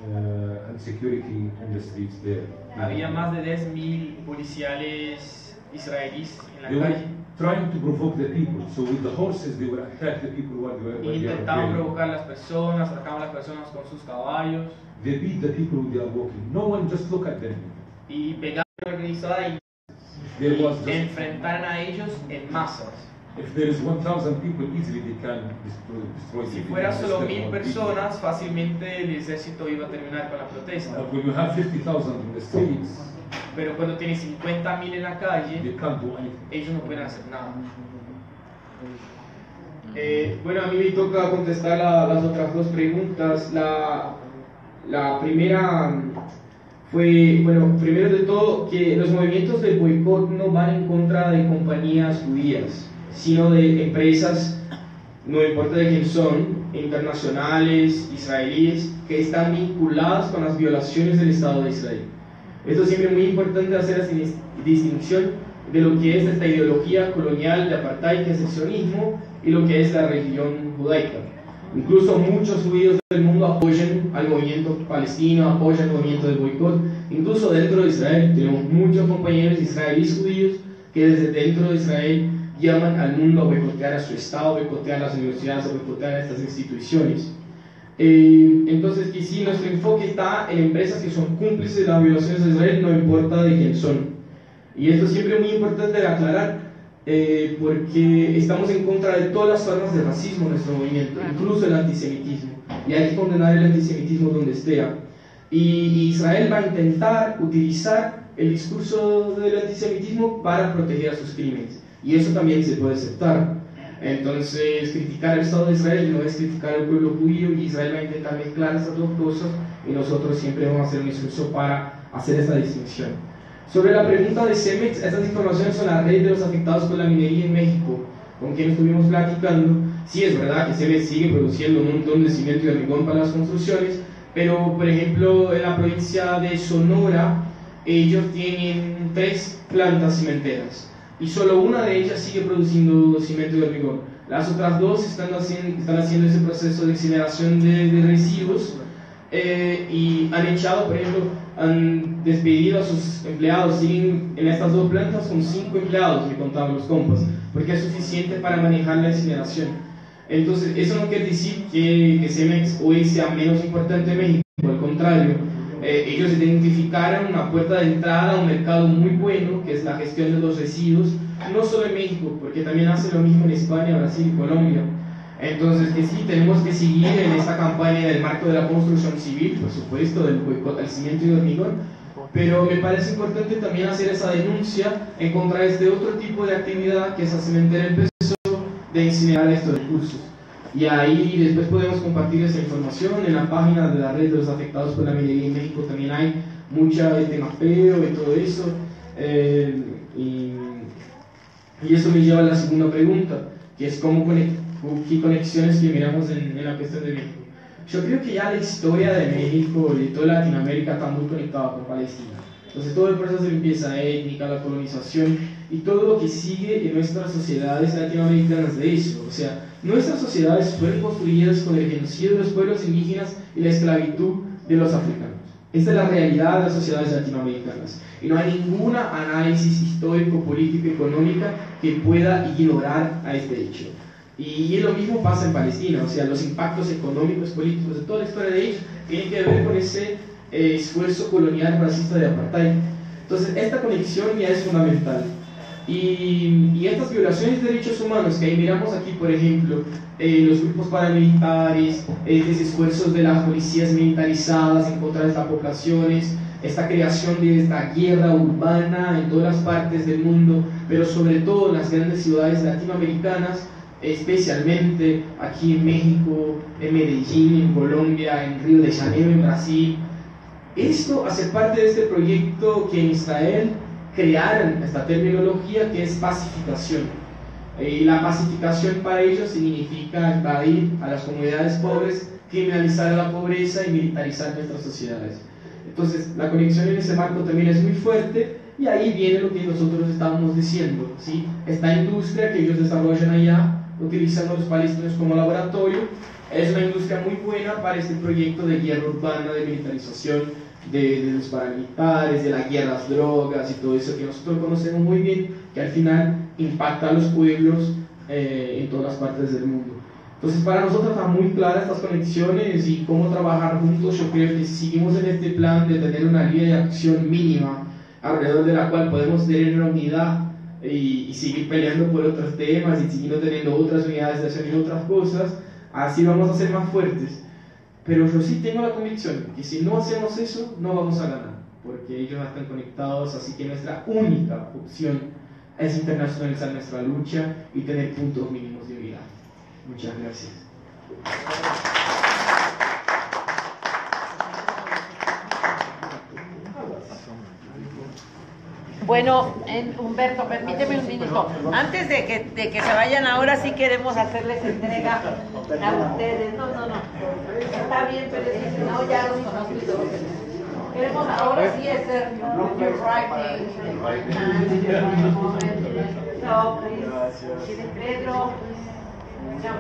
and security in the streets there. Había más de 10.000 policiales israelíes en la They were calle trying to provoke the people, so with the horses they would attack the people while they y were intentaban praying. provocar a las personas, atacaban a las personas con sus caballos They beat the people when they are walking. No one just look at them. y pegaban a la organizada y There was just, enfrentaran a ellos en masas. if there is 1,000 people, easily they can destroy Si the fuera solo destroy 1.000 people. personas, fácilmente el ejército iba a terminar con la protesta. But when you have 50,000 in the streets, Pero cuando tienes 50.000 en la calle, they can't do anything. ellos no pueden hacer nada. Bueno, a mí me toca contestar las otras dos preguntas. La primera fue, bueno, primero de todo, que los movimientos de boicot no van en contra de compañías judías, sino de empresas, no importa de quién son, internacionales, israelíes, que están vinculadas con las violaciones del Estado de Israel. Esto es siempre muy importante hacer esa distinción de lo que es esta ideología colonial de apartheid, que es el sionismo, y lo que es la religión judaica. Incluso muchos judíos del mundo apoyan al movimiento palestino, apoyan el movimiento del boicot. Incluso dentro de Israel tenemos muchos compañeros israelíes judíos que desde dentro de Israel llaman al mundo a boicotear a su Estado, a boicotear las universidades, a boicotear a estas instituciones. Entonces, que sí, nuestro enfoque está en empresas que son cómplices de las violaciones de Israel, no importa de quién son. Y esto siempre es muy importante de aclarar, porque estamos en contra de todas las formas de racismo en nuestro movimiento, incluso el antisemitismo, y hay que condenar el antisemitismo donde esté. Y Israel va a intentar utilizar el discurso del antisemitismo para proteger a sus crímenes, y eso también se puede aceptar. Entonces, criticar el Estado de Israel no es criticar al pueblo judío, y Israel va a intentar mezclar esas dos cosas, y nosotros siempre vamos a hacer un esfuerzo para hacer esa distinción. Sobre la pregunta de Cemex, estas informaciones son la red de los afectados por la minería en México, con quien estuvimos platicando. Sí, es verdad que Cemex sigue produciendo un montón de cemento y hormigón para las construcciones, pero por ejemplo en la provincia de Sonora ellos tienen 3 plantas cimenteras y solo una de ellas sigue produciendo cemento y hormigón. Las otras 2 están haciendo ese proceso de incineración de residuos y han echado, por ejemplo, han despedido a sus empleados. Siguen en estas 2 plantas con 5 empleados, me contaban los compas, porque es suficiente para manejar la incineración. Entonces, eso no quiere decir que Cemex hoy sea menos importante en México, al contrario, ellos identificaron una puerta de entrada a un mercado muy bueno, que es la gestión de los residuos, no solo en México, porque también hacen lo mismo en España, Brasil y Colombia. Entonces, que sí, tenemos que seguir en esta campaña del marco de la construcción civil, por supuesto, del boicot al cimiento y hormigón, pero me parece importante también hacer esa denuncia en contra de este otro tipo de actividad, que esa cementera empezó de incinerar estos recursos. Y ahí después podemos compartir esa información en la página de la red de los afectados por la minería en México. También hay mucha de mapeo y todo eso. Y eso me lleva a la segunda pregunta, que es qué conexiones que miramos en la cuestión de México. Yo creo que ya la historia de México y de toda Latinoamérica está muy conectada con Palestina. Entonces todo el proceso de limpieza étnica, la colonización y todo lo que sigue en nuestras sociedades latinoamericanas de eso. O sea, nuestras sociedades fueron construidas con el genocidio de los pueblos indígenas y la esclavitud de los africanos. Esta es la realidad de las sociedades latinoamericanas. Y no hay ningún análisis histórico, político, económico que pueda ignorar a este hecho. Y lo mismo pasa en Palestina. O sea, los impactos económicos, políticos de toda la historia de ellos tienen que ver con ese esfuerzo colonial racista de apartheid. Entonces, esta conexión ya es fundamental. Y estas violaciones de derechos humanos que ahí miramos aquí, por ejemplo, los grupos paramilitares, estos esfuerzos de las policías militarizadas en contra de estas poblaciones, esta creación de esta guerra urbana en todas las partes del mundo, pero sobre todo en las grandes ciudades latinoamericanas, especialmente aquí en México, en Medellín, en Colombia, en Río de Janeiro, en Brasil. Esto hace parte de este proyecto que en Israel crearon esta terminología que es pacificación. Y la pacificación para ellos significa invadir a las comunidades pobres, criminalizar a la pobreza y militarizar nuestras sociedades. Entonces, la conexión en ese marco también es muy fuerte, y ahí viene lo que nosotros estábamos diciendo, ¿sí? Esta industria que ellos desarrollan allá, utilizando a los palestinos como laboratorio Es una industria muy buena para este proyecto de guerra urbana, de militarización de los paramilitares, de la guerra a las drogas y todo eso que nosotros conocemos muy bien, que al final impacta a los pueblos en todas las partes del mundo. Entonces para nosotros están muy claras estas conexiones y cómo trabajar juntos. Yo creo que si seguimos en este plan de tener una línea de acción mínima alrededor de la cual podemos tener una unidad y seguir peleando por otros temas y siguiendo teniendo otras unidades de acción y otras cosas, así vamos a ser más fuertes. Pero yo sí tengo la convicción que si no hacemos eso, no vamos a ganar, porque ellos están conectados, así que nuestra única opción es internacionalizar nuestra lucha y tener puntos mínimos de unidad. Muchas gracias. Bueno, Humberto, permíteme un minuto. Antes de que se vayan ahora, sí queremos hacerles entrega a ustedes. No. Está bien, pero es que si no, ya los conozco y todo. Queremos ahora sí hacer your writing. So, please, Pedro. Muchas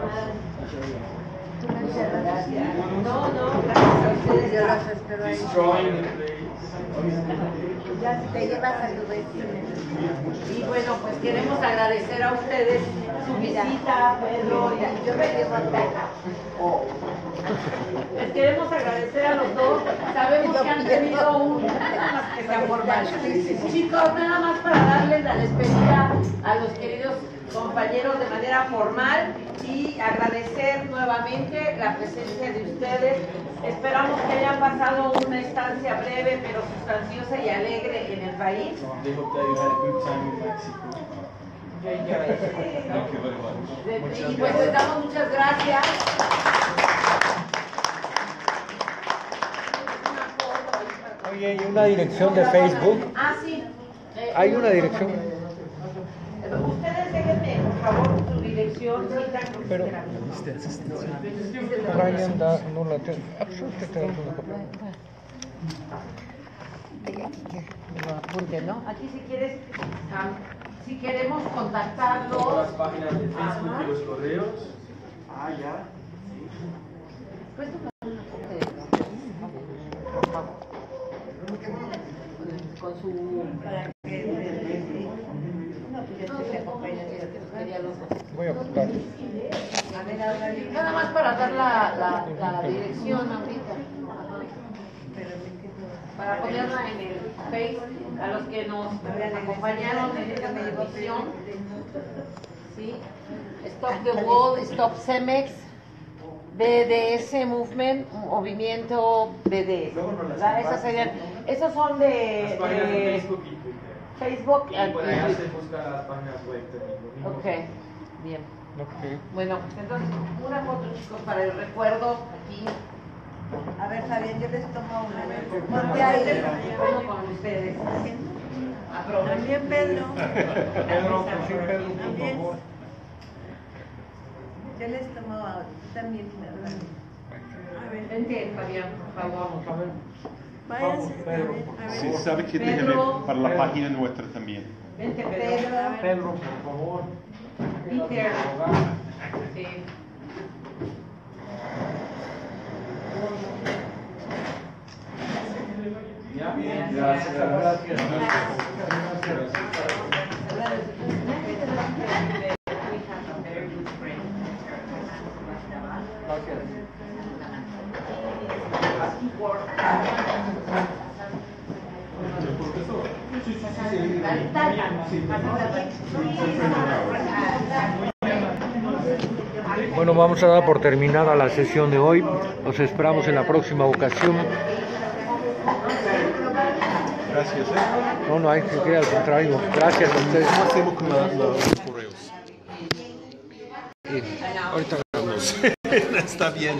gracias. No, gracias a ustedes. Yo los espero ahí. Ya te llevas a tu vecino. Y bueno, pues queremos agradecer a ustedes su visita, Pedro. Yo me llevo acá. Les queremos agradecer a los dos. Sabemos que han tenido nada más que sea formal. Chicos, nada más para darles la despedida a los queridos compañeros de manera formal y agradecer nuevamente la presencia de ustedes. Esperamos que hayan pasado una estancia breve pero sustanciosa y alegre en el país. They hope that you had a good time in Mexico. Thank you very much. Y pues les damos muchas gracias. Oye, ¿hay una dirección de Facebook? Ah, sí. ¿Hay una dirección? Ustedes déjenme, por favor, su dirección. Pero Brian da, no la tengo. Absolutamente no Lo apunte, ¿no? Aquí si quieres, si queremos contactarlos. Todas las páginas de Facebook y los correos. Ah, ya. Pues con su... Voy a apuntar. Nada más para dar la dirección ahorita. Para ponerla en el Face a los que nos acompañaron en esta transmisión. ¿Sí? Stop the Wall, Stop Cemex, BDS Movement, Movimiento BDS. Esas serían, esos son de Facebook y Twitter. Facebook y por allá se buscan las páginas web también. Ok, bien. Bueno, entonces una foto, chicos, para el recuerdo aquí. A ver, Fabián, yo les tomo una. Porque ahí les pongo con ustedes. También Pedro. Pedro, por favor. Yo les tomo ahora. Tú también. A ver, vente, Fabián, por favor. Váyanse. Sí, sabe que déjeme para la página nuestra también. Vente, Pedro. Pedro, por favor. Peter. Sí. Gracias. Bueno, vamos a dar por terminada la sesión de hoy. Los esperamos en la próxima ocasión. Gracias. No hay que, al contrario. Gracias a ustedes. ¿Cómo hacemos con los correos? Ahorita Está bien.